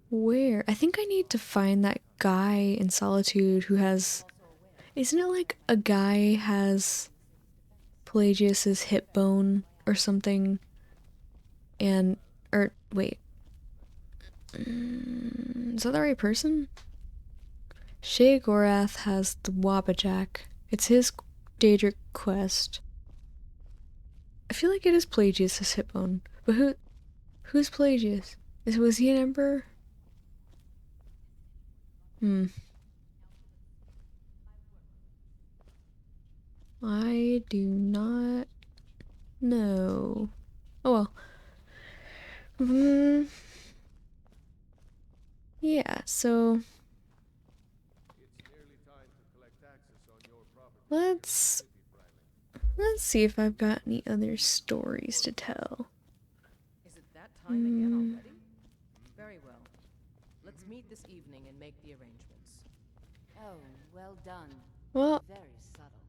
where. I think I need to find that guy in Solitude who has... Isn't it like a guy has Pelagius's hip bone or something? And... Or, wait. Is that the right person? Sheogorath has the Wabajack. It's his Daedric quest. I feel like it is Pelagius's hip bone. But who's Pelagius? Was he an emperor? I do not know. Oh well. Yeah, so let's see if I've got any other stories to tell. Is it that time again already? Very well. Let's meet this evening and make the arrangements. Oh, well done. Well, Very subtle.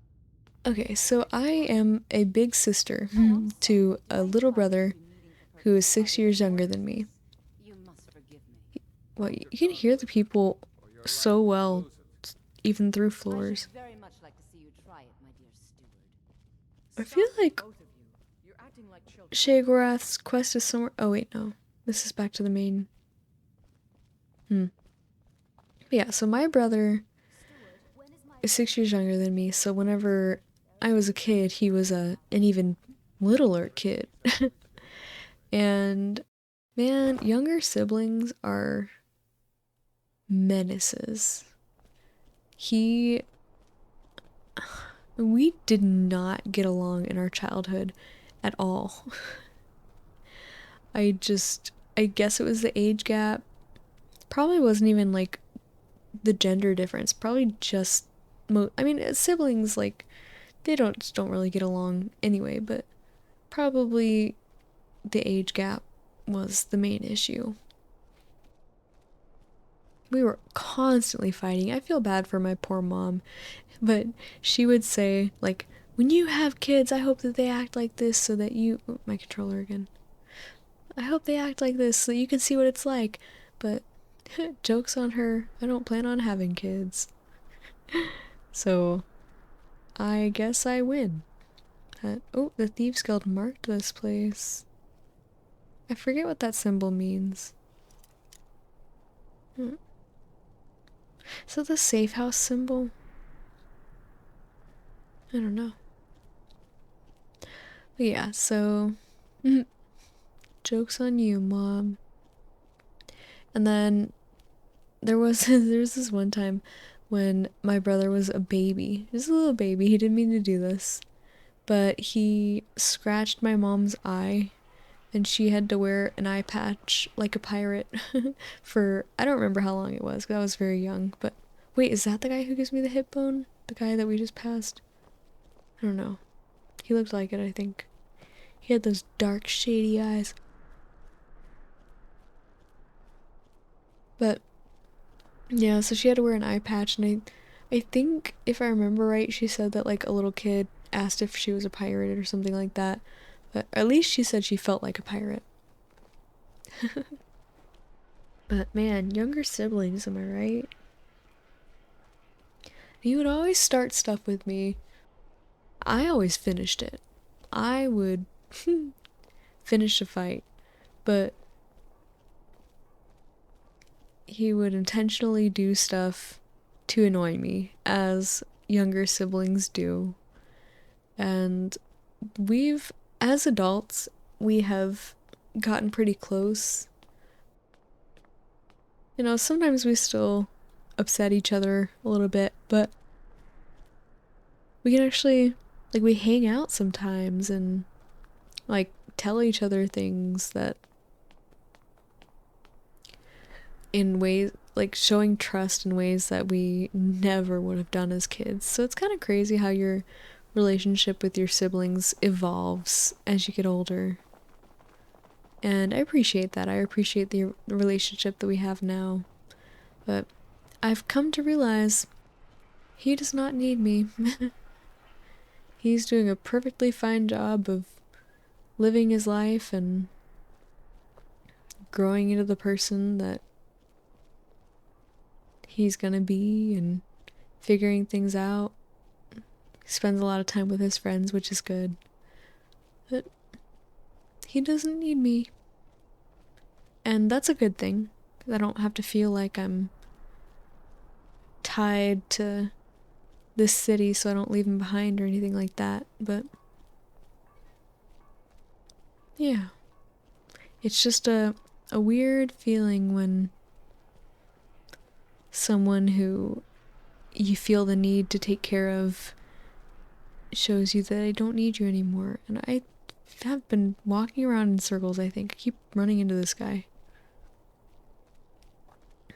okay, so I am a big sister to a little brother who is 6 years younger than me. You must forgive me. Well, you can hear the people so well, even through floors. I'd very much like to see you try it, my dear steward. I feel like Both of you. You're acting like children. Sheogorath's quest is somewhere... Oh, wait, no. This is back to the main... Yeah, so my brother is 6 years younger than me, so whenever I was a kid, he was an even littler kid. And Man, younger siblings are menaces. We did not get along in our childhood at all. I guess it was the age gap. Probably wasn't even like the gender difference. Probably just I mean, siblings, like, they don't really get along anyway, but probably the age gap was the main issue. We were constantly fighting. I feel bad for my poor mom, but she would say, like, when you have kids, I hope that they act like this so that you... Oh, my controller again. I hope they act like this so that you can see what it's like. But, joke's on her. I don't plan on having kids. So, I guess I win. Oh, the Thieves Guild marked this place. I forget what that symbol means. Is that the safe house symbol? I don't know. But yeah, so... joke's on you, Mom. And then there was this one time when my brother was a baby. Just a little baby. He didn't mean to do this. But he scratched my mom's eye, and she had to wear an eye patch like a pirate for, I don't remember how long it was, because I was very young. But wait, is that the guy who gives me the hip bone? The guy that we just passed? I don't know. He looked like it, I think. He had those dark, shady eyes. But yeah, so she had to wear an eye patch, and I think, if I remember right, she said that, like, a little kid asked if she was a pirate or something like that. But at least she said she felt like a pirate. But man, younger siblings, am I right? He would always start stuff with me. I always finished it. I would finish a fight, but he would intentionally do stuff to annoy me, as younger siblings do. And as adults, we have gotten pretty close. You know, sometimes we still upset each other a little bit, but we can actually, like, we hang out sometimes and, like, tell each other things that, in ways, like, showing trust in ways that we never would have done as kids. So it's kind of crazy how your relationship with your siblings evolves as you get older. And I appreciate that. I appreciate the relationship that we have now. But I've come to realize he does not need me. He's doing a perfectly fine job of living his life and growing into the person that he's gonna be and figuring things out. He spends a lot of time with his friends, which is good. But he doesn't need me. And that's a good thing. I don't have to feel like I'm tied to this city so I don't leave him behind or anything like that. But yeah. It's just a weird feeling when someone who you feel the need to take care of shows you that they don't need you anymore. And I have been walking around in circles, I think. I keep running into this guy. I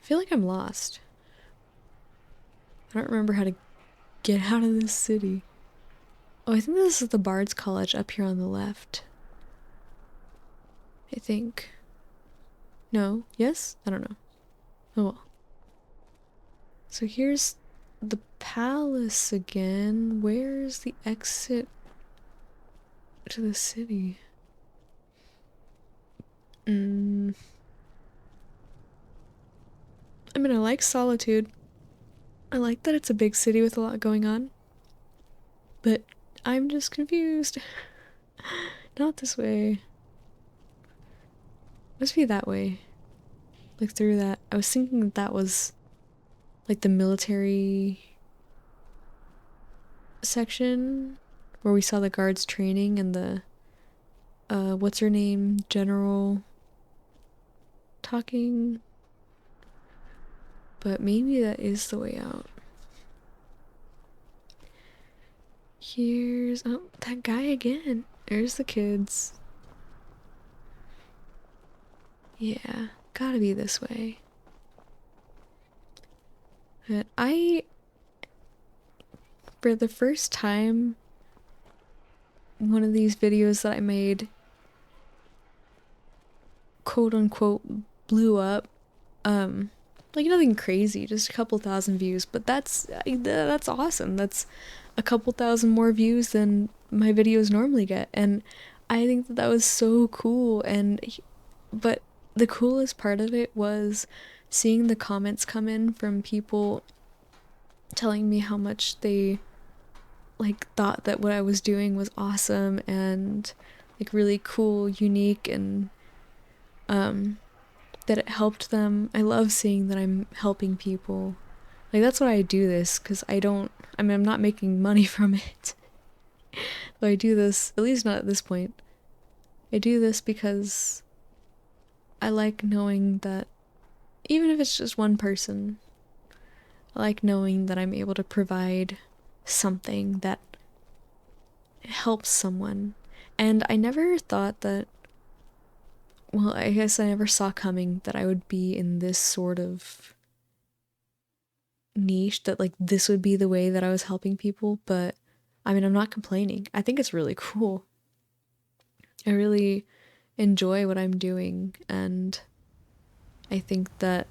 feel like I'm lost. I don't remember how to get out of this city. Oh, I think this is the Bard's College up here on the left. I think. No? Yes? I don't know. Oh well. So here's the palace again. Where's the exit to the city? I mean, I like Solitude. I like that it's a big city with a lot going on. But I'm just confused. Not this way. Must be that way. Like through that. I was thinking that that was like the military section where we saw the guards training and the what's her name, General talking, but maybe that is the way out. Here's, oh, that guy again. There's the kids. Yeah, gotta be this way. But for the first time, one of these videos that I made, quote unquote, blew up. Like nothing crazy, just a couple thousand views, but that's awesome. That's a couple thousand more views than my videos normally get, and I think that was so cool. But the coolest part of it was seeing the comments come in from people telling me how much they like thought that what I was doing was awesome and like really cool, unique, and that it helped them. I love seeing that I'm helping people. Like that's why I do this, because I'm not making money from it. But I do this, at least not at this point. I do this because I like knowing that even if it's just one person, I like knowing that I'm able to provide something that helps someone. And I never thought that, well, I guess I never saw coming that I would be in this sort of niche, that like this would be the way that I was helping people. But I mean, I'm not complaining. I think it's really cool. I really enjoy what I'm doing, and I think that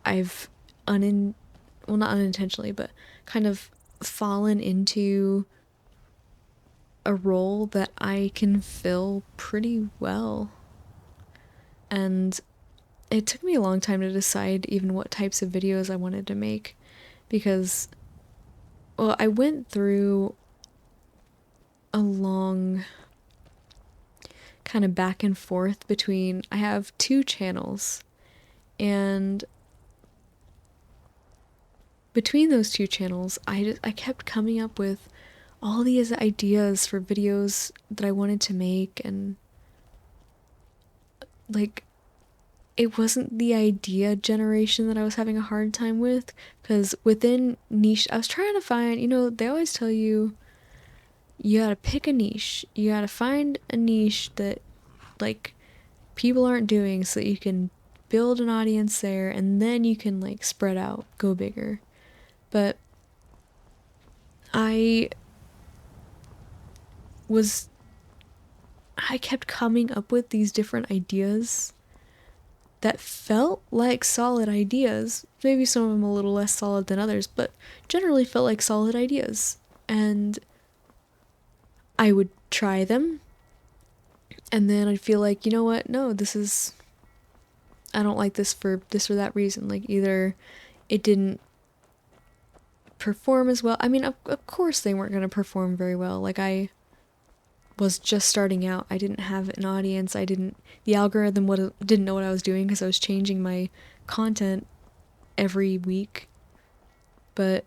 I've well, not unintentionally, but kind of fallen into a role that I can fill pretty well. And it took me a long time to decide even what types of videos I wanted to make, because, well, I went through a long kind of back and forth between, I have 2 channels, and between those 2 channels, I kept coming up with all these ideas for videos that I wanted to make, and like it wasn't the idea generation that I was having a hard time with, because within niche, I was trying to find, they always tell you gotta pick a niche, you gotta find a niche that like people aren't doing, so that you can build an audience there, and then you can like spread out, go bigger. But I kept coming up with these different ideas that felt like solid ideas. Maybe some of them a little less solid than others, but generally felt like solid ideas. And I would try them, and then I'd feel like, you know what? No, I don't like this for this or that reason. Like either it didn't perform as well. I mean, of course they weren't going to perform very well. Like I was just starting out. I didn't have an audience. The algorithm didn't know what I was doing, because I was changing my content every week. But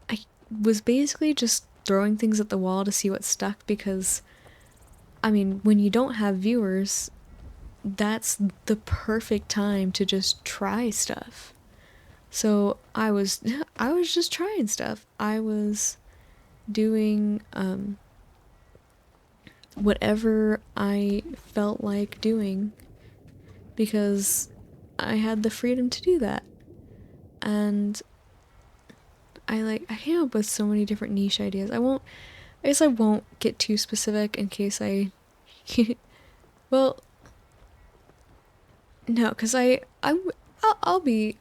I was basically just throwing things at the wall to see what stuck, because I mean, when you don't have viewers, that's the perfect time to just try stuff. So I was just trying stuff. I was doing whatever I felt like doing, because I had the freedom to do that. And I came up with so many different niche ideas. I guess I won't get too specific in case well, no, because I'll be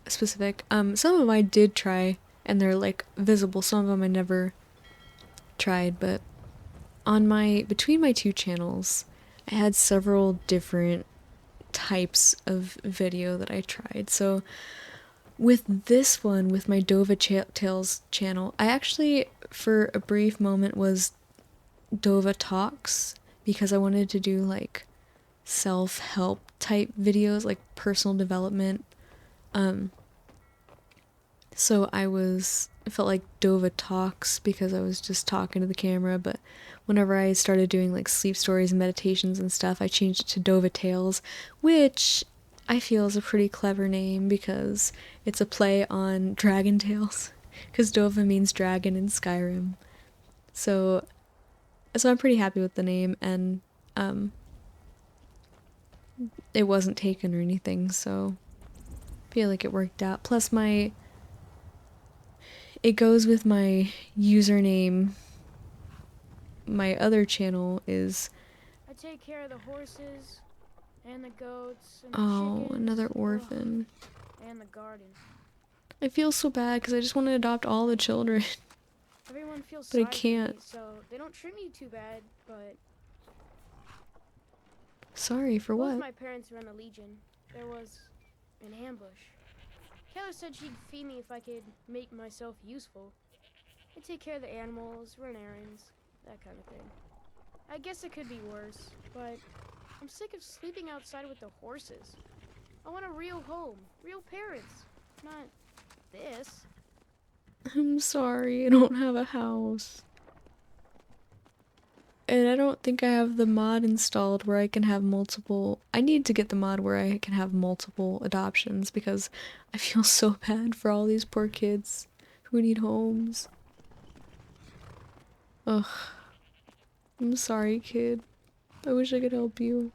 specific. Some of them I did try, and they're like visible. Some of them I never tried, but between my 2 channels, I had several different types of video that I tried. So with this one, with my Tales channel, I actually, for a brief moment, was Dova Talks, because I wanted to do like self-help type videos, like personal development. So I was it felt like Dova Talks because I was just talking to the camera, but whenever I started doing like sleep stories and meditations and stuff, I changed it to Dova Tales, which I feel is a pretty clever name because it's a play on Dragon Tales, because Dova means dragon in Skyrim. So I'm pretty happy with the name, and it wasn't taken or anything, so I feel like it worked out. Plus it goes with my username. My other channel is... I take care of the horses and the goats and the chickens. Another orphan. And the garden. I feel so bad because I just want to adopt all the children. Everyone feels but I sorry can't. for me, so they don't treat me too bad, but... Sorry, for Both what? my parents were in the Legion. There was an ambush. Kayla said she'd feed me if I could make myself useful. I take care of the animals, run errands, that kind of thing. I guess it could be worse, but I'm sick of sleeping outside with the horses. I want a real home, real parents, not this. I'm sorry, I don't have a house. And I don't think I have the mod installed where I can have multiple... I need to get the mod where I can have multiple adoptions because I feel so bad for all these poor kids who need homes. Ugh. I'm sorry, kid. I wish I could help you.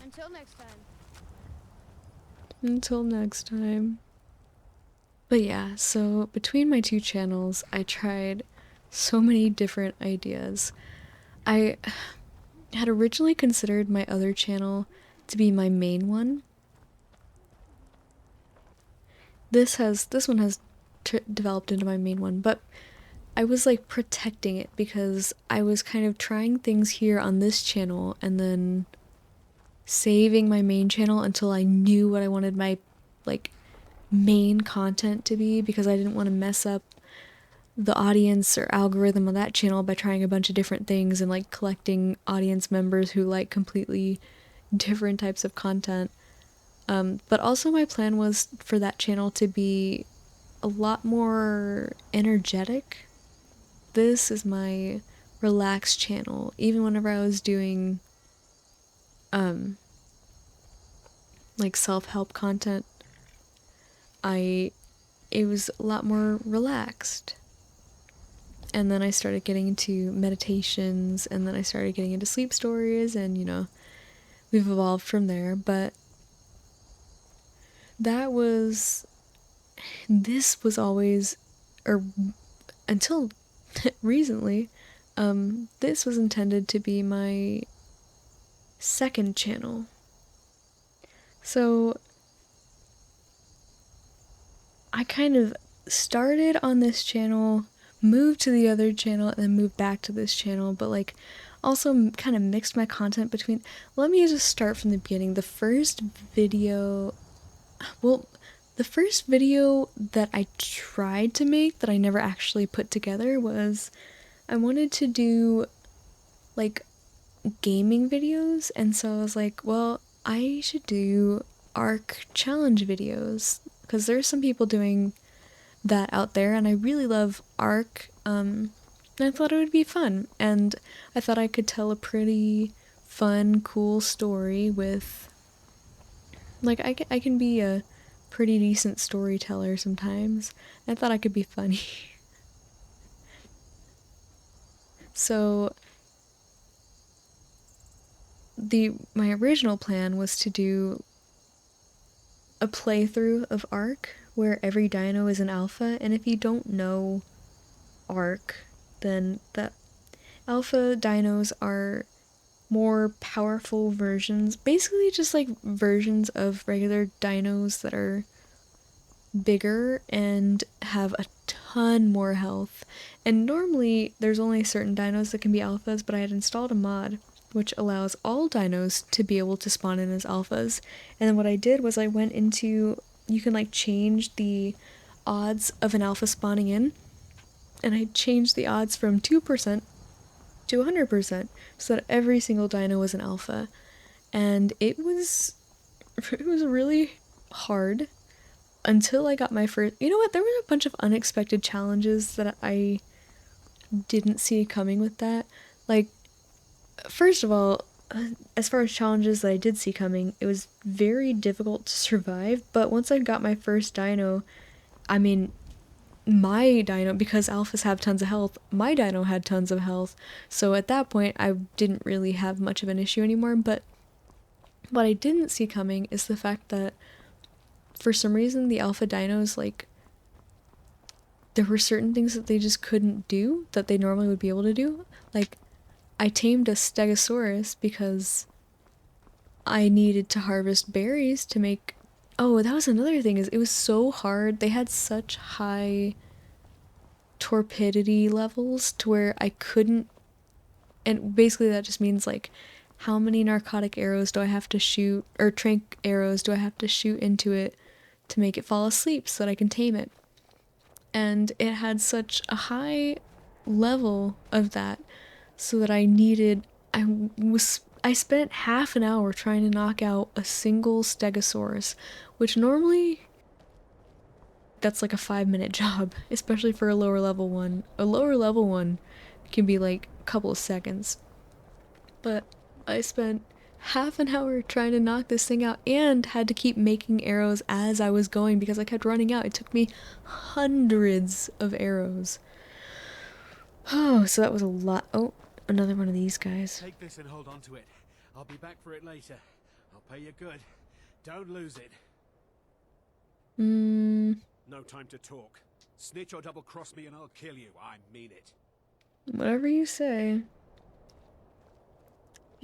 Until next time. Until next time. But yeah, so between my two channels, I tried so many different ideas. I had originally considered my other channel to be my main one. This one has developed into my main one, but I was like protecting it because I was kind of trying things here on this channel and then saving my main channel until I knew what I wanted my like main content to be, because I didn't want to mess up the audience or algorithm on that channel by trying a bunch of different things and like collecting audience members who like completely different types of content. But also my plan was for that channel to be a lot more energetic. This is my relaxed channel. Even whenever I was doing like self-help content, it was a lot more relaxed. And then I started getting into meditations, and then I started getting into sleep stories, and you know, we've evolved from there. But this was always, or until recently, this was intended to be my second channel. So I kind of started on this channel, moved to the other channel, and then moved back to this channel, but like also kind of mixed my content between... Let me just start from the beginning. The first video that I tried to make that I never actually put together was I wanted to do like gaming videos, and so I was like, well, I should do Ark challenge videos because there's some people doing that out there, and I really love Ark, and I thought it would be fun, and I thought I could tell a pretty fun, cool story with, like, I can be a pretty decent storyteller sometimes. I thought I could be funny. So my original plan was to do a playthrough of Ark where every dino is an alpha, and if you don't know Ark, then the alpha dinos are more powerful versions, basically just like versions of regular dinos that are bigger and have a ton more health. And normally there's only certain dinos that can be alphas, but I had installed a mod which allows all dinos to be able to spawn in as alphas. And then what I did was I went into, you can like change the odds of an alpha spawning in, and I changed the odds from 2% to 100% so that every single dino was an alpha. And it was really hard, until I got my first, you know what, there were a bunch of unexpected challenges that I didn't see coming with that. Like, first of all, as far as challenges that I did see coming, it was very difficult to survive, but once I got my first dino, I mean, my dino, because alphas have tons of health, my dino had tons of health, so at that point I didn't really have much of an issue anymore. But what I didn't see coming is the fact that for some reason the alpha dinos, like, there were certain things that they just couldn't do that they normally would be able to do. Like, I tamed a stegosaurus because I needed to harvest berries to make... Oh, that was another thing, is it was so hard. They had such high torpidity levels to where I couldn't... And basically that just means, like, how many narcotic arrows do I have to shoot, or trank arrows do I have to shoot into it to make it fall asleep so that I can tame it. And it had such a high level of that, so that I spent half an hour trying to knock out a single stegosaurus, which normally that's like a 5-minute job, especially for a lower level one. A lower level one can be like a couple of seconds. But I spent half an hour trying to knock this thing out and had to keep making arrows as I was going because I kept running out. It took me hundreds of arrows. Oh, so that was a lot. Oh, another one of these guys. Take this and hold on to it. I'll be back for it later. I'll pay you good. Don't lose it. No time to talk. Snitch or double cross me and I'll kill you. I mean it. Whatever you say.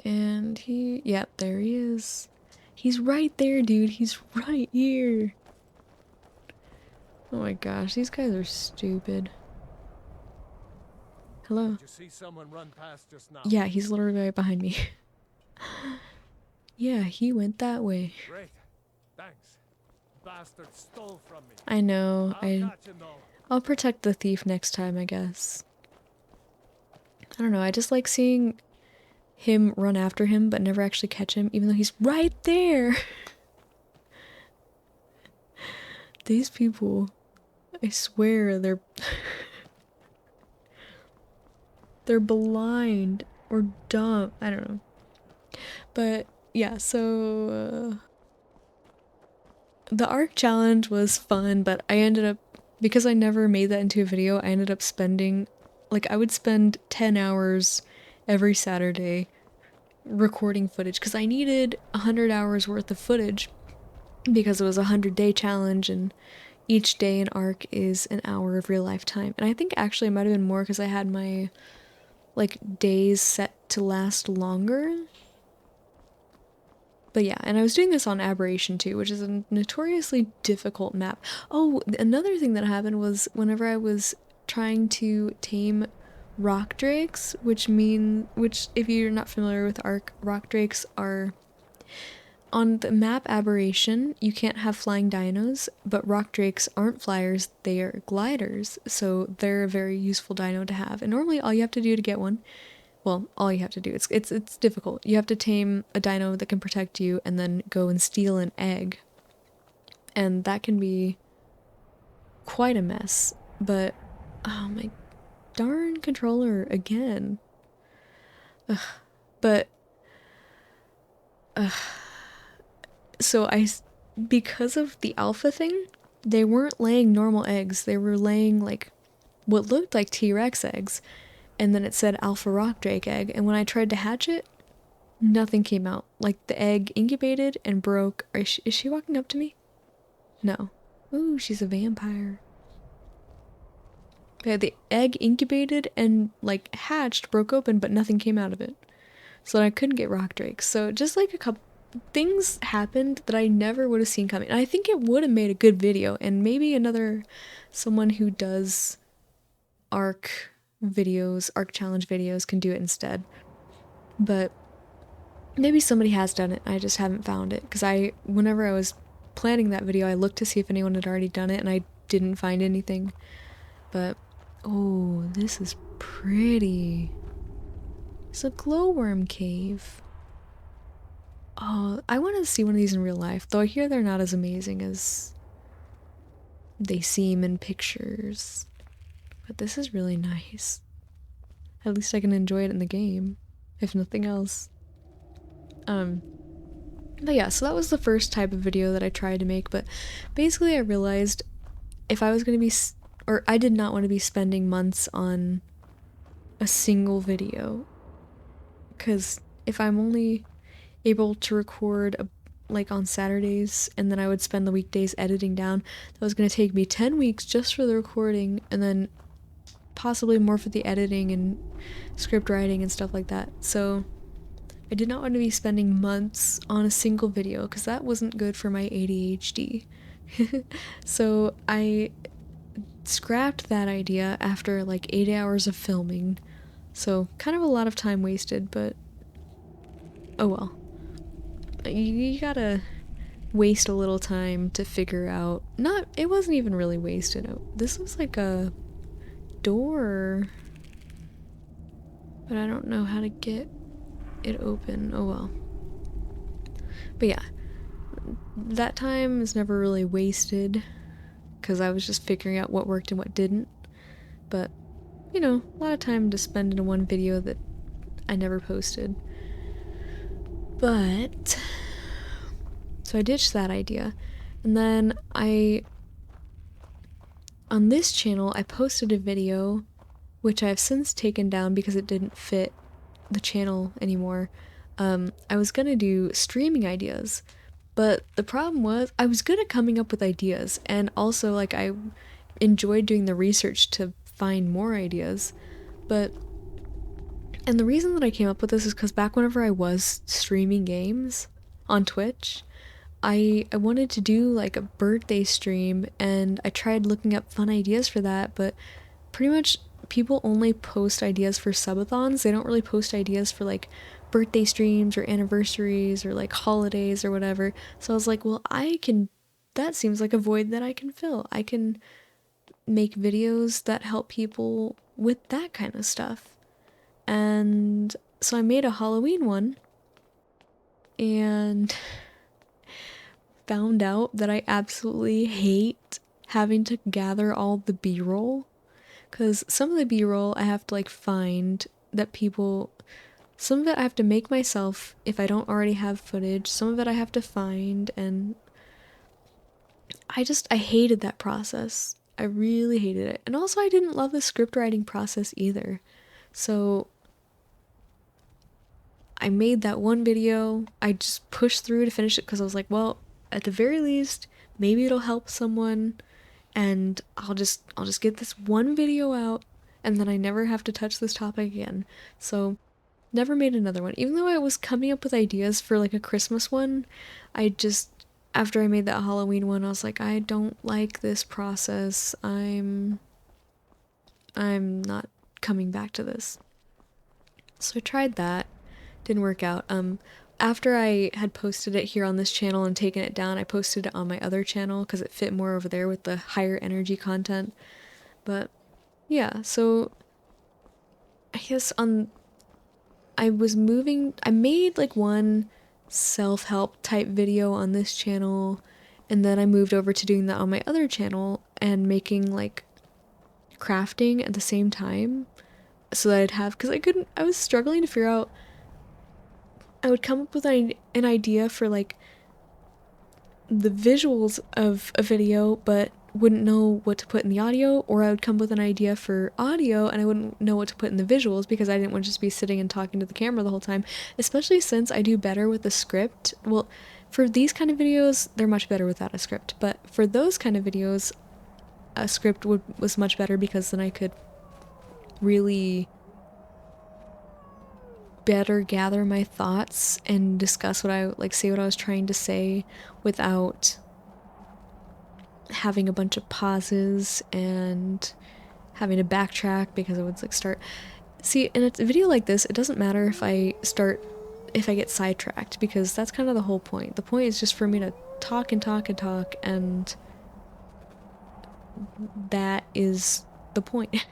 And yep, there he is. He's right there, dude. He's right here. Oh my gosh, these guys are stupid. Hello. Did you see someone run past just now? Yeah, he's literally right behind me. Yeah, he went that way. Great. Thanks. Bastard stole from me. I know. I'll catch him, though. I'll protect the thief next time, I guess. I don't know, I just like seeing him run after him but never actually catch him, even though he's right there. These people, I swear, they're they're blind or dumb. I don't know. But yeah, so the Ark challenge was fun, but I ended up, because I never made that into a video, I ended up spending, like, I would spend 10 hours every Saturday recording footage because I needed 100 hours worth of footage because it was a 100-day challenge and each day in Ark is an hour of real life time. And I think actually it might have been more because I had my like days set to last longer. But yeah, and I was doing this on Aberration too, which is a notoriously difficult map. Oh, another thing that happened was whenever I was trying to tame rock drakes, which if you're not familiar with Ark, rock drakes are on the map Aberration. You can't have flying dinos, but rock drakes aren't flyers, they are gliders, so they're a very useful dino to have. And normally all you have to do to get one, well, all you have to do, it's difficult. You have to tame a dino that can protect you and then go and steal an egg. And that can be quite a mess, but oh my darn controller again. Ugh. But so because of the alpha thing, they weren't laying normal eggs. They were laying like what looked like T-Rex eggs, and then it said alpha rock drake egg, and when I tried to hatch it, nothing came out. Like the egg incubated and broke. Is she walking up to me? No. Ooh, she's a vampire. Yeah, the egg incubated and like hatched, broke open, but nothing came out of it. So I couldn't get rock drakes. So just like a couple things happened that I never would have seen coming. And I think it would have made a good video, and maybe someone who does Ark videos, Ark challenge videos can do it instead. But maybe somebody has done it, I just haven't found it. Because whenever I was planning that video, I looked to see if anyone had already done it, and I didn't find anything. But oh, this is pretty. It's a glowworm cave. Oh, I want to see one of these in real life, though I hear they're not as amazing as they seem in pictures. But this is really nice. At least I can enjoy it in the game, if nothing else. But yeah, so that was the first type of video that I tried to make, but basically I realized if I was going to be, or I did not want to be spending months on a single video, because if I'm only able to record like on Saturdays, and then I would spend the weekdays editing down, that was going to take me 10 weeks just for the recording, and then possibly more for the editing and script writing and stuff like that. So I did not want to be spending months on a single video because that wasn't good for my ADHD. So I scrapped that idea after like 8 hours of filming. So kind of a lot of time wasted, but oh well. You gotta waste a little time to figure out. It wasn't even really wasted. This was like a door, but I don't know how to get it open. Oh well. But yeah, that time is never really wasted because I was just figuring out what worked and what didn't. But you know, a lot of time to spend in one video that I never posted. But so I ditched that idea, and then on this channel I posted a video which I've since taken down because it didn't fit the channel anymore. I was gonna do streaming ideas, but the problem was I was good at coming up with ideas, and also like I enjoyed doing the research to find more ideas. And the reason that I came up with this is because back whenever I was streaming games on Twitch, I wanted to do like a birthday stream, and I tried looking up fun ideas for that, but pretty much people only post ideas for subathons. They don't really post ideas for like birthday streams or anniversaries or like holidays or whatever. So I was like, well, that seems like a void that I can fill. I can make videos that help people with that kind of stuff. And so I made a Halloween one and found out that I absolutely hate having to gather all the B-roll, because some of the B-roll I have to like find that people, some of it I have to make myself if I don't already have footage, some of it I have to find, and I hated that process. I really hated it. And also I didn't love the script writing process either. So I made that one video. I just pushed through to finish it because I was like, well, at the very least, maybe it'll help someone, and I'll just get this one video out, and then I never have to touch this topic again. So never made another one. Even though I was coming up with ideas for like a Christmas one, after I made that Halloween one, I was like, I don't like this process. I'm not coming back to this. So I tried that. Didn't work out. After I had posted it here on this channel and taken it down, I posted it on my other channel because it fit more over there with the higher energy content. But yeah, so I guess I made like one self-help type video on this channel, and then I moved over to doing that on my other channel and making like crafting at the same time so that I'd have, because I was struggling to figure out. I would come up with an idea for like the visuals of a video but wouldn't know what to put in the audio, or I would come up with an idea for audio and I wouldn't know what to put in the visuals because I didn't want to just be sitting and talking to the camera the whole time, especially since I do better with a script. Well, for these kind of videos, they're much better without a script, but for those kind of videos, a script was much better because then I could really better gather my thoughts and discuss say what I was trying to say without having a bunch of pauses and having to backtrack because I would like start. See, in a video like this, it doesn't matter if I get sidetracked, because that's kind of the whole point. The point is just for me to talk and talk and talk, and that is the point.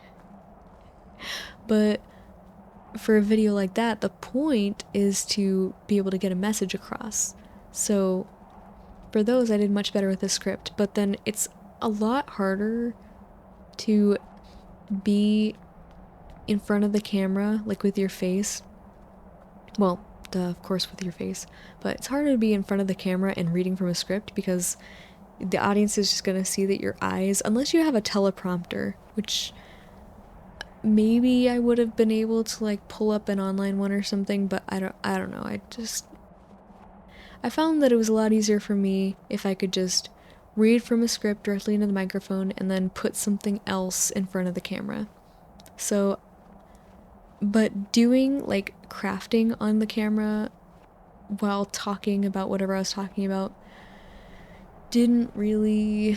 But for a video like that, the point is to be able to get a message across. So for those, I did much better with the script, but then it's a lot harder to be in front of the camera, like with your face. Well, duh, of course with your face, but it's harder to be in front of the camera and reading from a script because the audience is just gonna see that your eyes, unless you have a teleprompter, which maybe I would have been able to like pull up an online one or something, but I don't know. I found that it was a lot easier for me if I could just read from a script directly into the microphone and then put something else in front of the camera. So, but doing like crafting on the camera while talking about whatever I was talking about didn't really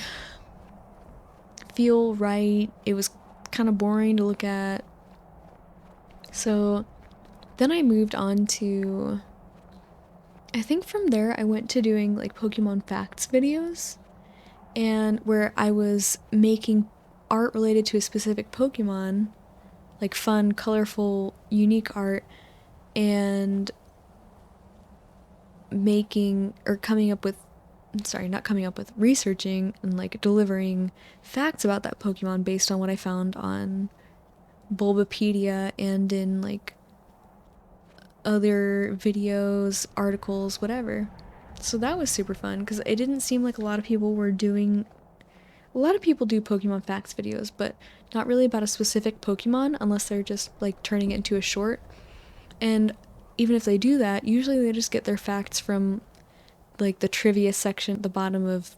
feel right. It was kind of boring to look at. So then I moved on to, I think from there I went to doing like Pokemon facts videos, and where I was making art related to a specific Pokemon, like fun, colorful, unique art, and researching and like delivering facts about that Pokemon based on what I found on Bulbapedia and in like other videos, articles, whatever. So that was super fun because it didn't seem like a lot of people do Pokemon facts videos, but not really about a specific Pokemon unless they're just like turning it into a short. And even if they do that, usually they just get their facts from like the trivia section at the bottom of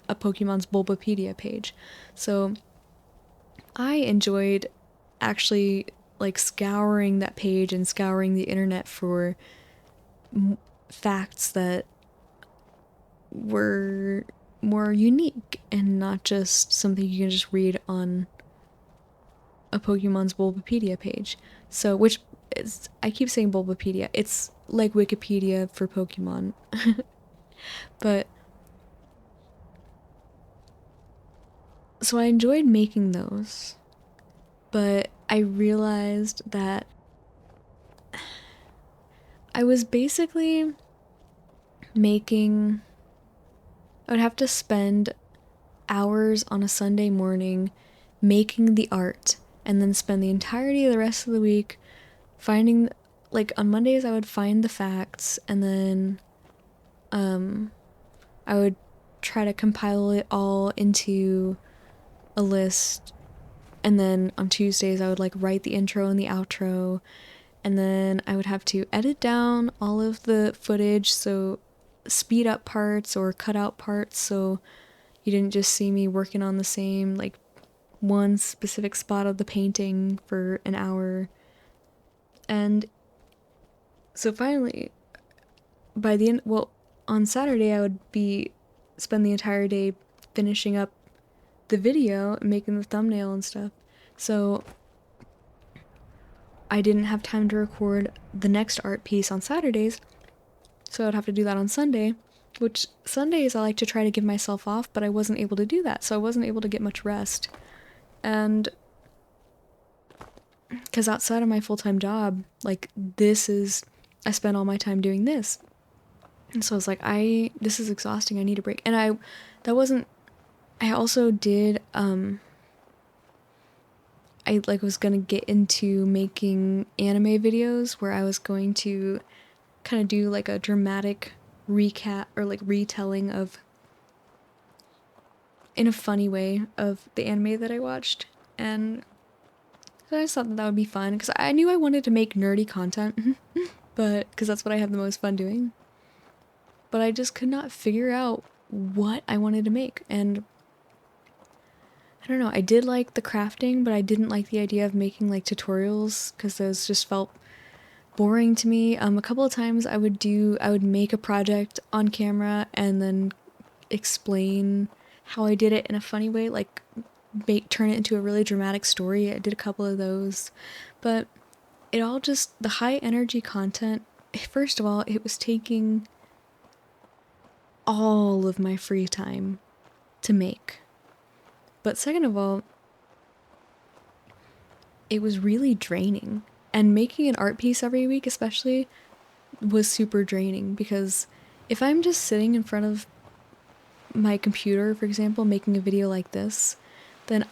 a Pokemon's Bulbapedia page. So I enjoyed actually like scouring that page and scouring the internet for facts that were more unique and not just something you can just read on a Pokemon's Bulbapedia page. So, which is, I keep saying Bulbapedia, it's like Wikipedia for Pokemon. But so I enjoyed making those, but I realized that I was basically I would have to spend hours on a Sunday morning making the art and then spend the entirety of the rest of the week finding, like on Mondays I would find the facts and then I would try to compile it all into a list, and then on Tuesdays I would like write the intro and the outro, and then I would have to edit down all of the footage, so speed up parts or cut out parts so you didn't just see me working on the same like one specific spot of the painting for an hour. And so finally by the end, well, on Saturday I would spend the entire day finishing up the video and making the thumbnail and stuff. So I didn't have time to record the next art piece on Saturdays, so I'd have to do that on Sunday, which Sundays I like to try to give myself off, but I wasn't able to do that, so I wasn't able to get much rest. And because outside of my full-time job, like I spend all my time doing this. And so I was like, this is exhausting, I need a break. And I also did, I like was gonna get into making anime videos where I was going to kind of do like a dramatic recap or like retelling of, in a funny way, of the anime that I watched. And so I just thought that would be fun because I knew I wanted to make nerdy content, but because that's what I have the most fun doing. But I just could not figure out what I wanted to make. And I don't know, I did like the crafting, but I didn't like the idea of making like tutorials because those just felt boring to me. A couple of times I would make a project on camera and then explain how I did it in a funny way, like turn it into a really dramatic story. I did a couple of those, but it all just, the high energy content, first of all, it was taking all of my free time to make. But second of all, it was really draining. And making an art piece every week especially was super draining because if I'm just sitting in front of my computer, for example, making a video like this, then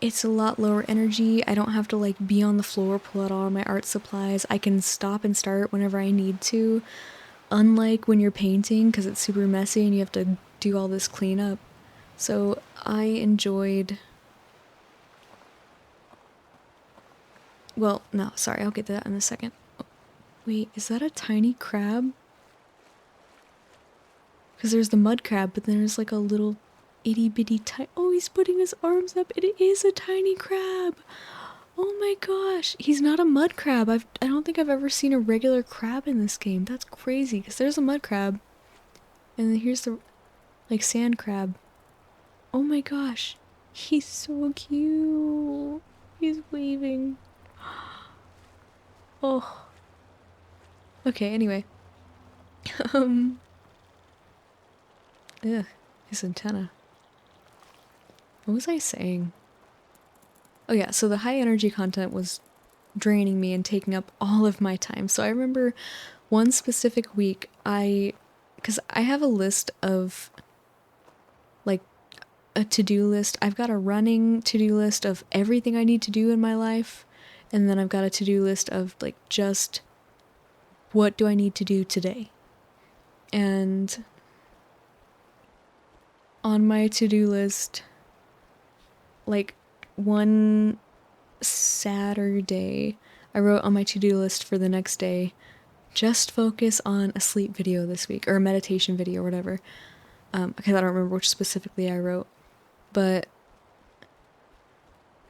it's a lot lower energy. I don't have to like be on the floor, pull out all my art supplies. I can stop and start whenever I need to. Unlike when you're painting, because it's super messy and you have to do all this cleanup. So I enjoyed... Well, no, sorry, I'll get to that in a second. Wait, is that a tiny crab? Because there's the mud crab, but then there's like a little itty bitty oh, he's putting his arms up. It is a tiny crab. Oh my gosh. He's not a mud crab. I don't think I've ever seen a regular crab in this game. That's crazy. Because there's a mud crab. And then here's the like sand crab. Oh my gosh. He's so cute. He's waving. Oh. Okay, anyway. Ugh, his antenna. What was I saying? Oh yeah, so the high energy content was draining me and taking up all of my time. So I remember one specific week, because I have a list of, like, a to-do list. I've got a running to-do list of everything I need to do in my life. And then I've got a to-do list of, like, just what do I need to do today? And on my to-do list, like, one Saturday, I wrote on my to-do list for the next day, just focus on a sleep video this week, or a meditation video, or whatever. Because I don't remember which specifically I wrote. But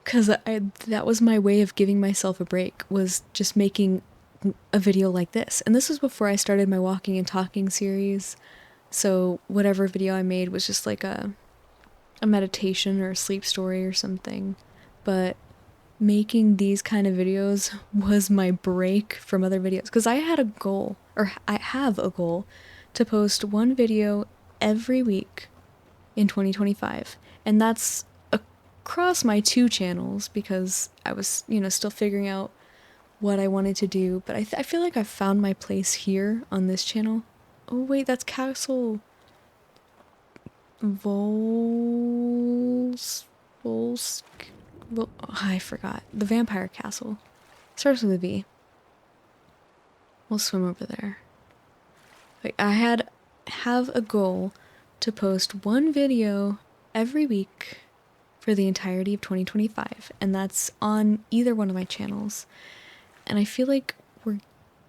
because that was my way of giving myself a break, was just making a video like this. And this was before I started my walking and talking series, so whatever video I made was just like a meditation or a sleep story or something. But making these kind of videos was my break from other videos, because I had a goal, or I have a goal, to post one video every week in 2025, and that's across my 2 channels, because I was, still figuring out what I wanted to do. But I feel like I found my place here on this channel. Oh wait, that's Castle I forgot. The vampire castle. Starts with a V. We'll swim over there. Like, I have a goal to post one video every week for the entirety of 2025, and that's on either one of my channels. And I feel like we're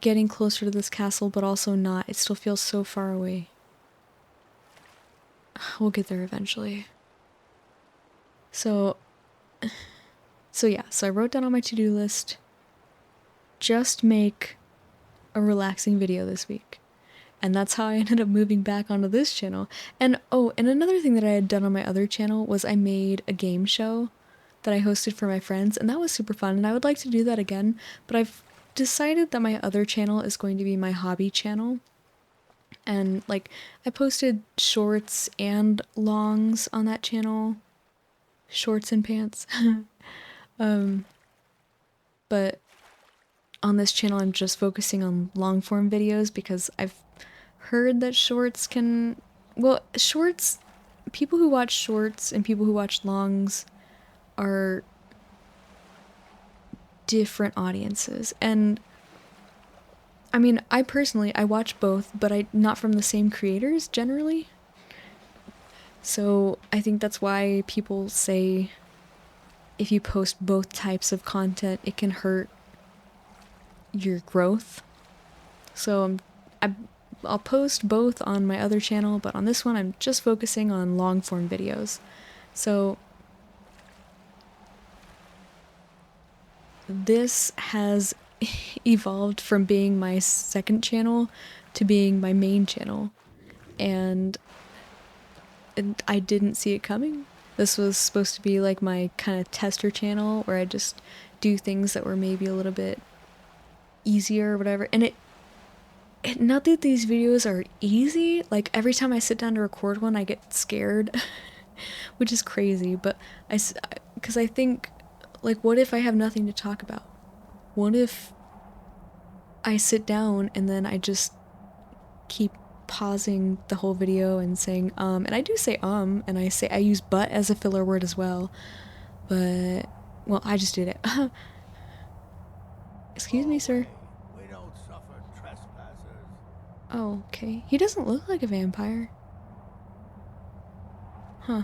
getting closer to this castle, but also not. It still feels so far away. We'll get there eventually. So yeah, so I wrote down on my to-do list, just make a relaxing video this week. And that's how I ended up moving back onto this channel. And and another thing that I had done on my other channel was I made a game show that I hosted for my friends, and that was super fun, and I would like to do that again, but I've decided that my other channel is going to be my hobby channel. And like, I posted shorts and longs on that channel. Shorts and pants. But on this channel I'm just focusing on long form videos, because I've heard that shorts can, shorts, people who watch shorts and people who watch longs are different audiences. And I mean, I watch both, but not from the same creators generally. So I think that's why people say if you post both types of content, it can hurt your growth. So I'll post both on my other channel, but on this one I'm just focusing on long form videos. So this has evolved from being my second channel to being my main channel, and I didn't see it coming. This was supposed to be like my kind of tester channel where I just do things that were maybe a little bit easier or whatever. And not that these videos are easy, like every time I sit down to record one I get scared, which is crazy, but because I think, like, what if I have nothing to talk about? What if I sit down and then I just keep pausing the whole video and saying and I do say and I use but as a filler word as well, but well, I just did it. Excuse me, sir. We don't suffer trespassers. Oh, okay. He doesn't look like a vampire. Huh.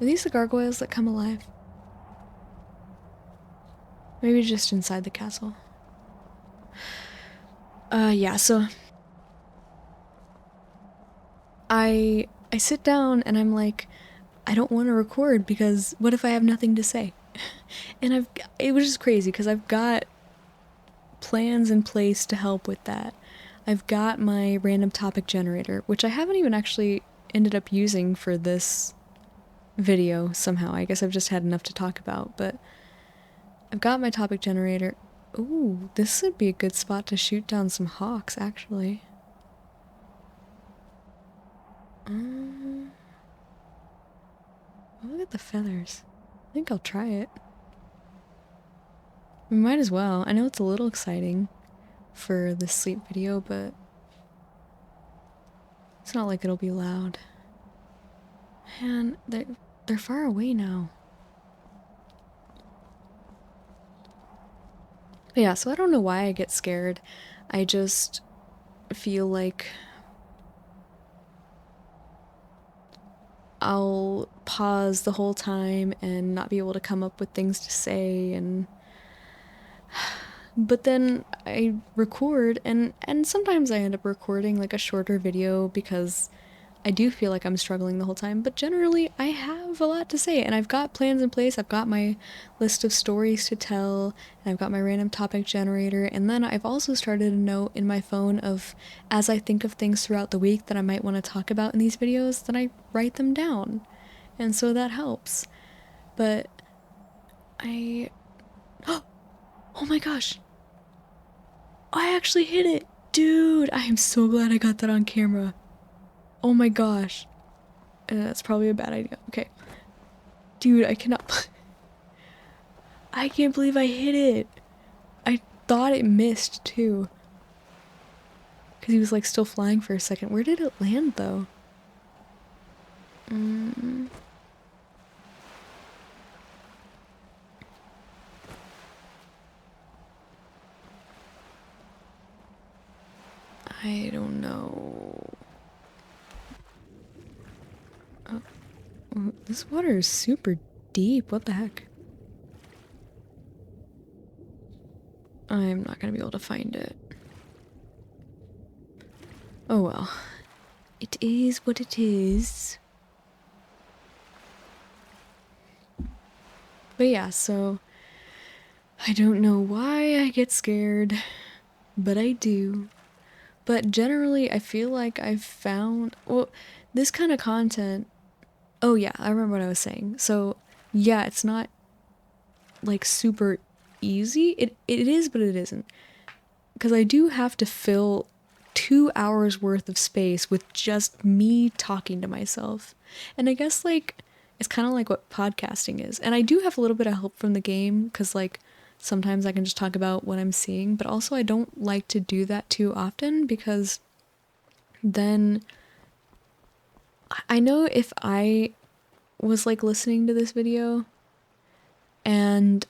Are these the gargoyles that come alive? Maybe just inside the castle. Yeah, so I sit down and I'm like, I don't want to record because what if I have nothing to say? And it was just crazy because I've got plans in place to help with that. I've got my random topic generator, which I haven't even actually ended up using for this video somehow. I guess I've just had enough to talk about, but I've got my topic generator. Ooh, this would be a good spot to shoot down some hawks, actually. Look at the feathers. I think I'll try it. We might as well. I know it's a little exciting for this sleep video, but it's not like it'll be loud. Man, they're far away now. But yeah, so I don't know why I get scared. I just feel like I'll pause the whole time and not be able to come up with things to say, and but then I record and sometimes I end up recording like a shorter video because I do feel like I'm struggling the whole time, but generally I have a lot to say and I've got plans in place. I've got my list of stories to tell and I've got my random topic generator, and then I've also started a note in my phone of, as I think of things throughout the week that I might want to talk about in these videos, then I write them down, and so that helps. But oh my gosh, I actually hit it! Dude, I am so glad I got that on camera. Oh my gosh. That's probably a bad idea. Okay. Dude, I cannot... I can't believe I hit it! I thought it missed, too. Because he was, like, still flying for a second. Where did it land, though? I don't know. Oh, this water is super deep. What the heck? I'm not gonna be able to find it. Oh well. It is what it is. But yeah, so I don't know why I get scared, but I do. But generally, I feel like I've found, well, this kind of content, oh yeah, I remember what I was saying. So yeah, it's not like super easy. It is, but it isn't. Because I do have to fill 2 hours worth of space with just me talking to myself. And I guess like, it's kind of like what podcasting is. And I do have a little bit of help from the game, because like, sometimes I can just talk about what I'm seeing, but also I don't like to do that too often, because then I know if I was like listening to this video and,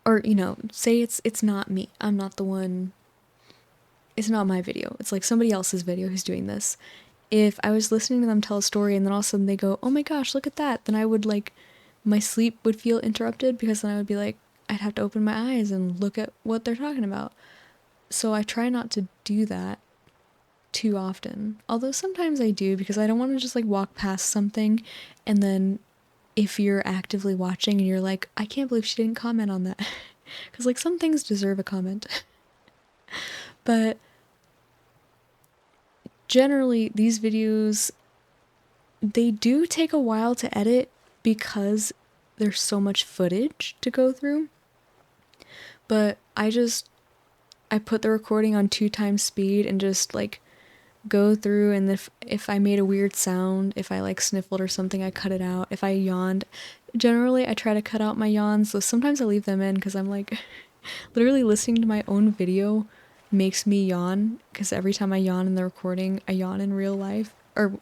or you know, say it's not me, I'm not the one, it's not my video, it's like somebody else's video who's doing this. If I was listening to them tell a story and then all of a sudden they go, oh my gosh, look at that, then I would like, my sleep would feel interrupted, because then I would be like, I'd have to open my eyes and look at what they're talking about. So I try not to do that too often. Although sometimes I do, because I don't want to just like walk past something and then if you're actively watching and you're like, I can't believe she didn't comment on that. Because like some things deserve a comment. But generally these videos, they do take a while to edit because there's so much footage to go through. But I put the recording on 2x speed and just like go through, and if I made a weird sound, if I like sniffled or something, I cut it out. If I yawned, generally I try to cut out my yawns, so sometimes I leave them in because I'm like literally listening to my own video makes me yawn, because every time I yawn in the recording, I yawn in real life, or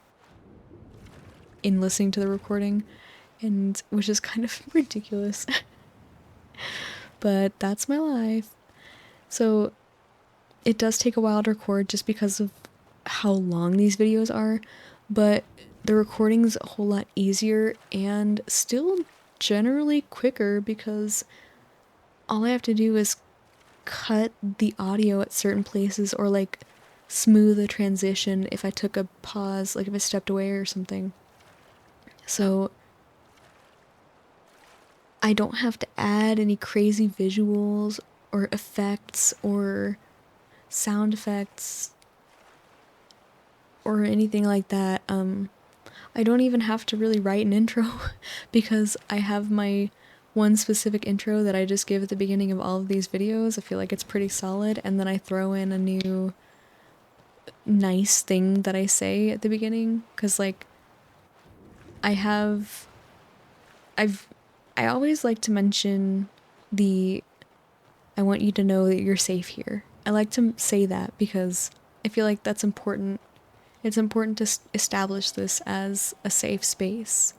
in listening to the recording, and which is kind of ridiculous. But that's my life. So it does take a while to record just because of how long these videos are, but the recording's a whole lot easier and still generally quicker because all I have to do is cut the audio at certain places or like smooth a transition if I took a pause, like if I stepped away or something. So I don't have to add any crazy visuals or effects or sound effects or anything like that. I don't even have to really write an intro because I have my one specific intro that I just give at the beginning of all of these videos. I feel like it's pretty solid, and then I throw in a new nice thing that I say at the beginning, because like I always like to mention I want you to know that you're safe here. I like to say that because I feel like that's important. It's important to establish this as a safe space.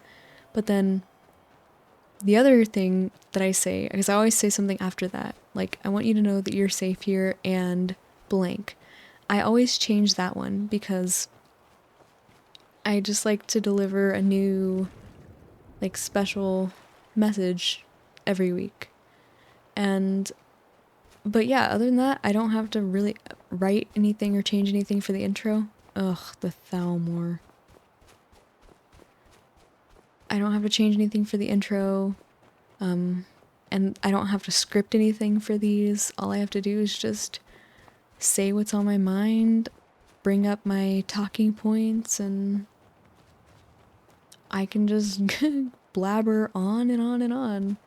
But then the other thing that I say, because I always say something after that, like, I want you to know that you're safe here and blank. I always change that one because I just like to deliver a new, like, special message every week. But yeah, other than that, I don't have to really write anything or change anything for the intro. Ugh, the Thalmor. I don't have to change anything for the intro, and I don't have to script anything for these. All I have to do is just say what's on my mind, bring up my talking points, and I can just blabber on and on and on.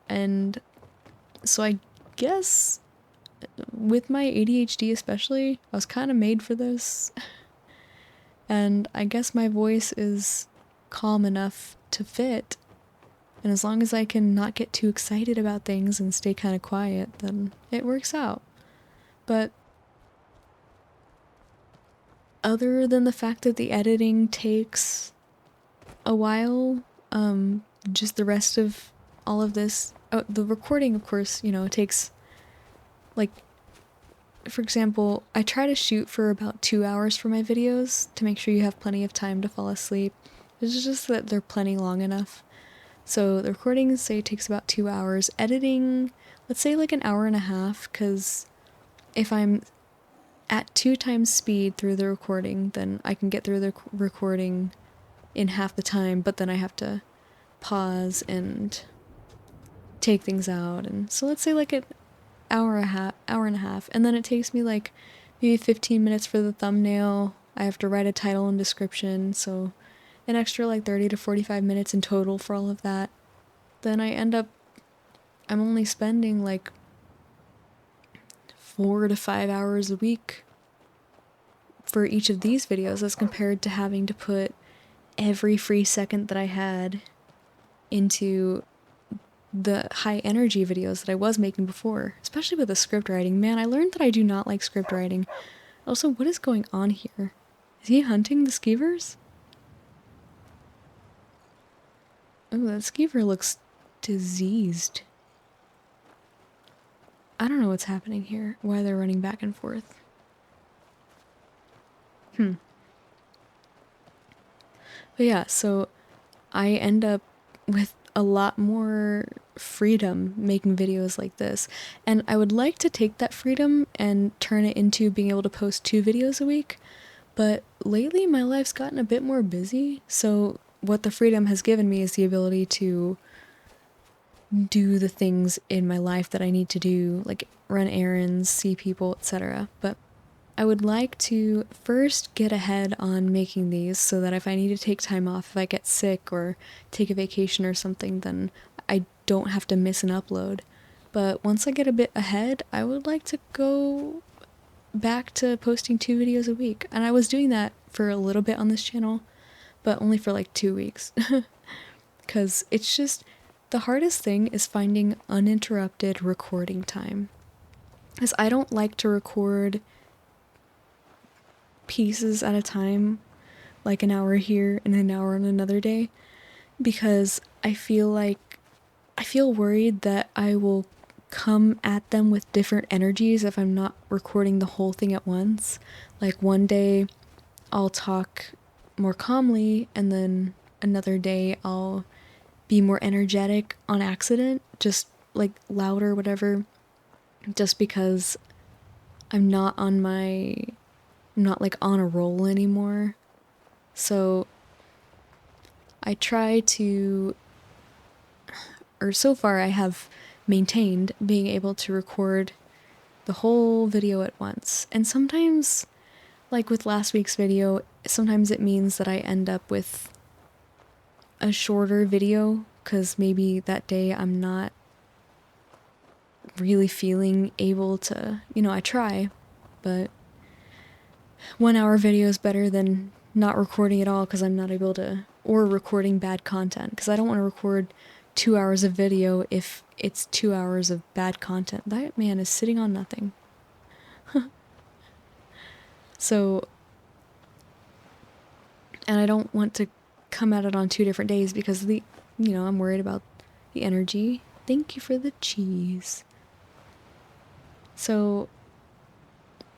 And so I guess with my ADHD especially, I was kind of made for this. And I guess my voice is calm enough to fit. And as long as I can not get too excited about things and stay kind of quiet, then it works out. But other than the fact that the editing takes a while, just the rest of all of this, the recording, of course, it takes, like, for example, I try to shoot for about 2 hours for my videos to make sure you have plenty of time to fall asleep. It's just that they're plenty long enough. So the recording, say, takes about 2 hours. Editing, let's say like an hour and a half, because if I'm at 2 times speed through the recording, then I can get through the recording in half the time, but then I have to pause and take things out. And so let's say like an hour and a half, and then it takes me like maybe 15 minutes for the thumbnail. I have to write a title and description, so an extra like 30 to 45 minutes in total for all of that. Then I'm only spending like 4 to 5 hours a week for each of these videos as compared to having to put every free second that I had into the high energy videos that I was making before, especially with the script writing. Man, I learned that I do not like script writing. Also, what is going on here? Is he hunting the skeevers? Oh, that skeever looks diseased. I don't know what's happening here, why they're running back and forth. But yeah, so I end up with a lot more freedom making videos like this. And I would like to take that freedom and turn it into being able to post 2 videos a week. But lately my life's gotten a bit more busy, so what the freedom has given me is the ability to do the things in my life that I need to do, like run errands, see people, etc. But I would like to first get ahead on making these so that if I need to take time off, if I get sick or take a vacation or something, then I don't have to miss an upload. But once I get a bit ahead, I would like to go back to posting 2 videos a week. And I was doing that for a little bit on this channel, but only for like 2 weeks. Because it's just, the hardest thing is finding uninterrupted recording time. is I don't like to record pieces at a time, like an hour here and an hour on another day, because I feel worried that I will come at them with different energies if I'm not recording the whole thing at once. Like one day I'll talk more calmly, and then another day I'll be more energetic on accident, just like louder, whatever, just because I'm not like on a roll anymore. So I try to, or so far I have maintained being able to record the whole video at once. And sometimes, like with last week's video, sometimes it means that I end up with a shorter video because maybe that day I'm not really feeling able to, I try, but 1 hour video is better than not recording at all because I'm not able to, or recording bad content, because I don't want to record 2 hours of video if it's 2 hours of bad content. That man is sitting on nothing. So, and I don't want to come at it on 2 different days because I'm worried about the energy. Thank you for the cheese. So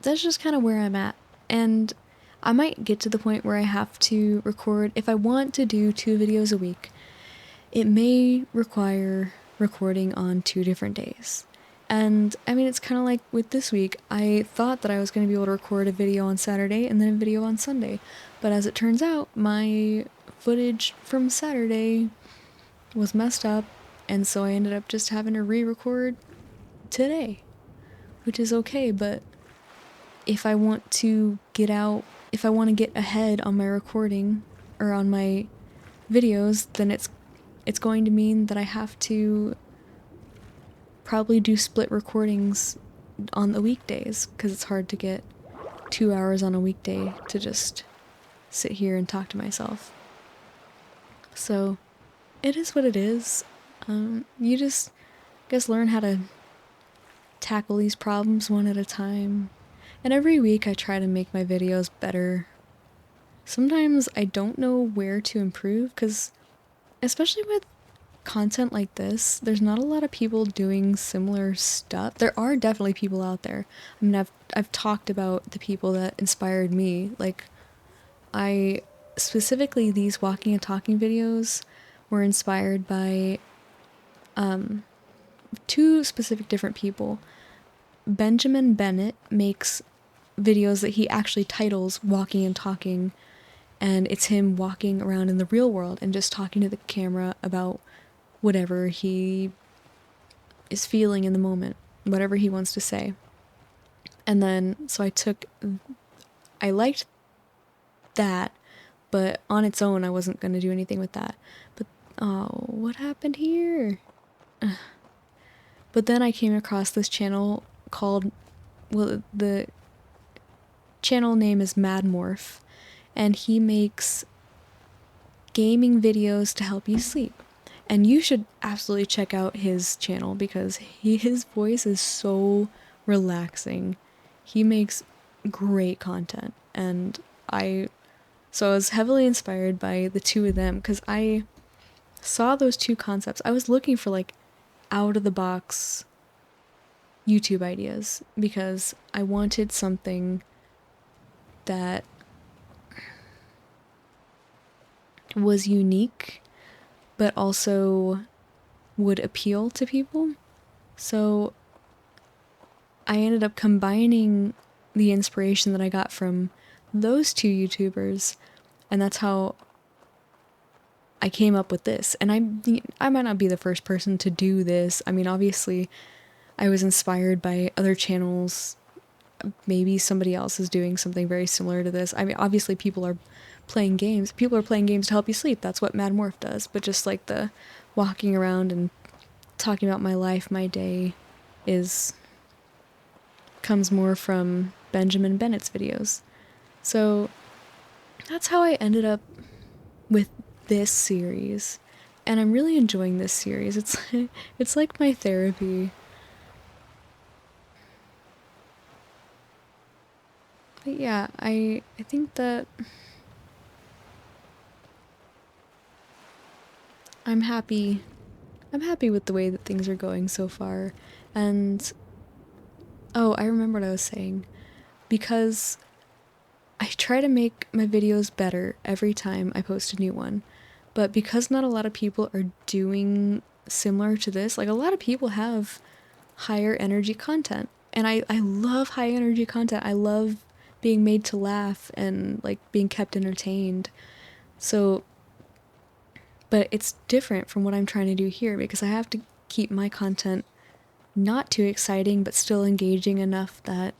that's just kind of where I'm at. And I might get to the point where I have to record, if I want to do 2 videos a week, it may require recording on 2 different days. And I mean, it's kind of like with this week, I thought that I was going to be able to record a video on Saturday and then a video on Sunday. But as it turns out, my footage from Saturday was messed up, and so I ended up just having to re-record today, which is okay. But if I want to get ahead on my recording or on my videos, then it's going to mean that I have to probably do split recordings on the weekdays, because it's hard to get 2 hours on a weekday to just sit here and talk to myself. So it is what it is. You just learn how to tackle these problems one at a time. And every week I try to make my videos better. Sometimes I don't know where to improve, because especially with content like this, there's not a lot of people doing similar stuff. There are definitely people out there. I mean, I've talked about the people that inspired me. Like, specifically these walking and talking videos were inspired by 2 specific different people. Benjamin Bennett makes videos that he actually titles Walking and Talking, and it's him walking around in the real world and just talking to the camera about whatever he is feeling in the moment, whatever he wants to say. And then, so I liked that, but on its own, I wasn't going to do anything with that. But, oh, what happened here? But then I came across this channel called, the channel name is Mad Morph, and he makes gaming videos to help you sleep. And you should absolutely check out his channel, because his voice is so relaxing. He makes great content, and I was heavily inspired by the 2 of them, because I saw those 2 concepts. I was looking for like out of the box YouTube ideas, because I wanted something that was unique but also would appeal to people. So I ended up combining the inspiration that I got from those 2 YouTubers, and that's how I came up with this. And I might not be the first person to do this. I mean, obviously I was inspired by other channels. Maybe somebody else is doing something very similar to this. I mean, obviously people are playing games. People are playing games to help you sleep. That's what Mad Morph does. But just like the walking around and talking about my life, my day, comes more from Benjamin Bennett's videos. So that's how I ended up with this series. And I'm really enjoying this series. It's like my therapy. yeah, I think that I'm happy. I'm happy with the way that things are going so far. And oh, I remember what I was saying. Because I try to make my videos better every time I post a new one. But because not a lot of people are doing similar to this, like a lot of people have higher energy content. And I love high energy content. I love being made to laugh and like being kept entertained. So, but it's different from what I'm trying to do here because I have to keep my content not too exciting but still engaging enough that,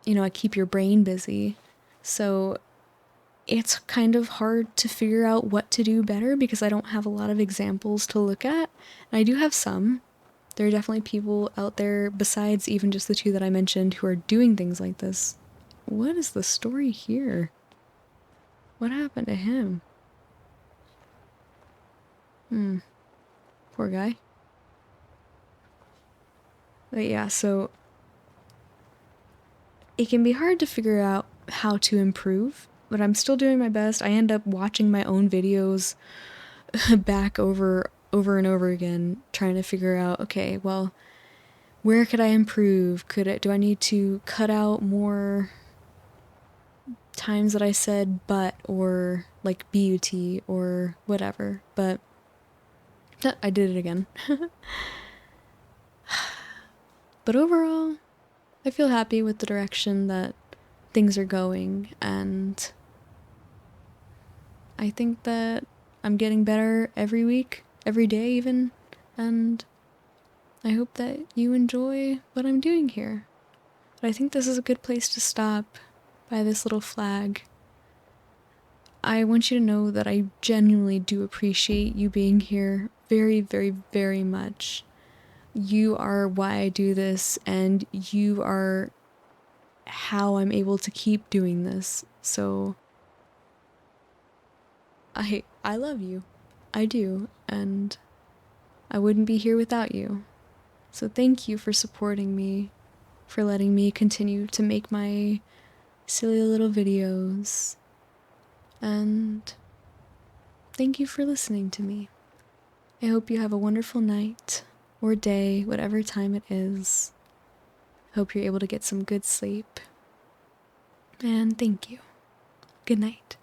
you know, I keep your brain busy. So it's kind of hard to figure out what to do better because I don't have a lot of examples to look at. And I do have some. There are definitely people out there besides even just the two that I mentioned who are doing things like this. What is the story here? What happened to him? Poor guy. But yeah, so it can be hard to figure out how to improve, but I'm still doing my best. I end up watching my own videos back over and over again, trying to figure out, okay, well, where could I improve? Do I need to cut out more times that I said but or like but or whatever? But I did it again. But overall, I feel happy with the direction that things are going, and I think that I'm getting better every week, every day even, and I hope that you enjoy what I'm doing here. But I think this is a good place to stop by this little flag. I want you to know that I genuinely do appreciate you being here very, very, very much. You are why I do this, and you are how I'm able to keep doing this. So I love you. I do, and I wouldn't be here without you. So thank you for supporting me, for letting me continue to make my silly little videos, and thank you for listening to me. I hope you have a wonderful night or day, whatever time it is. Hope you're able to get some good sleep. And thank you. Good night.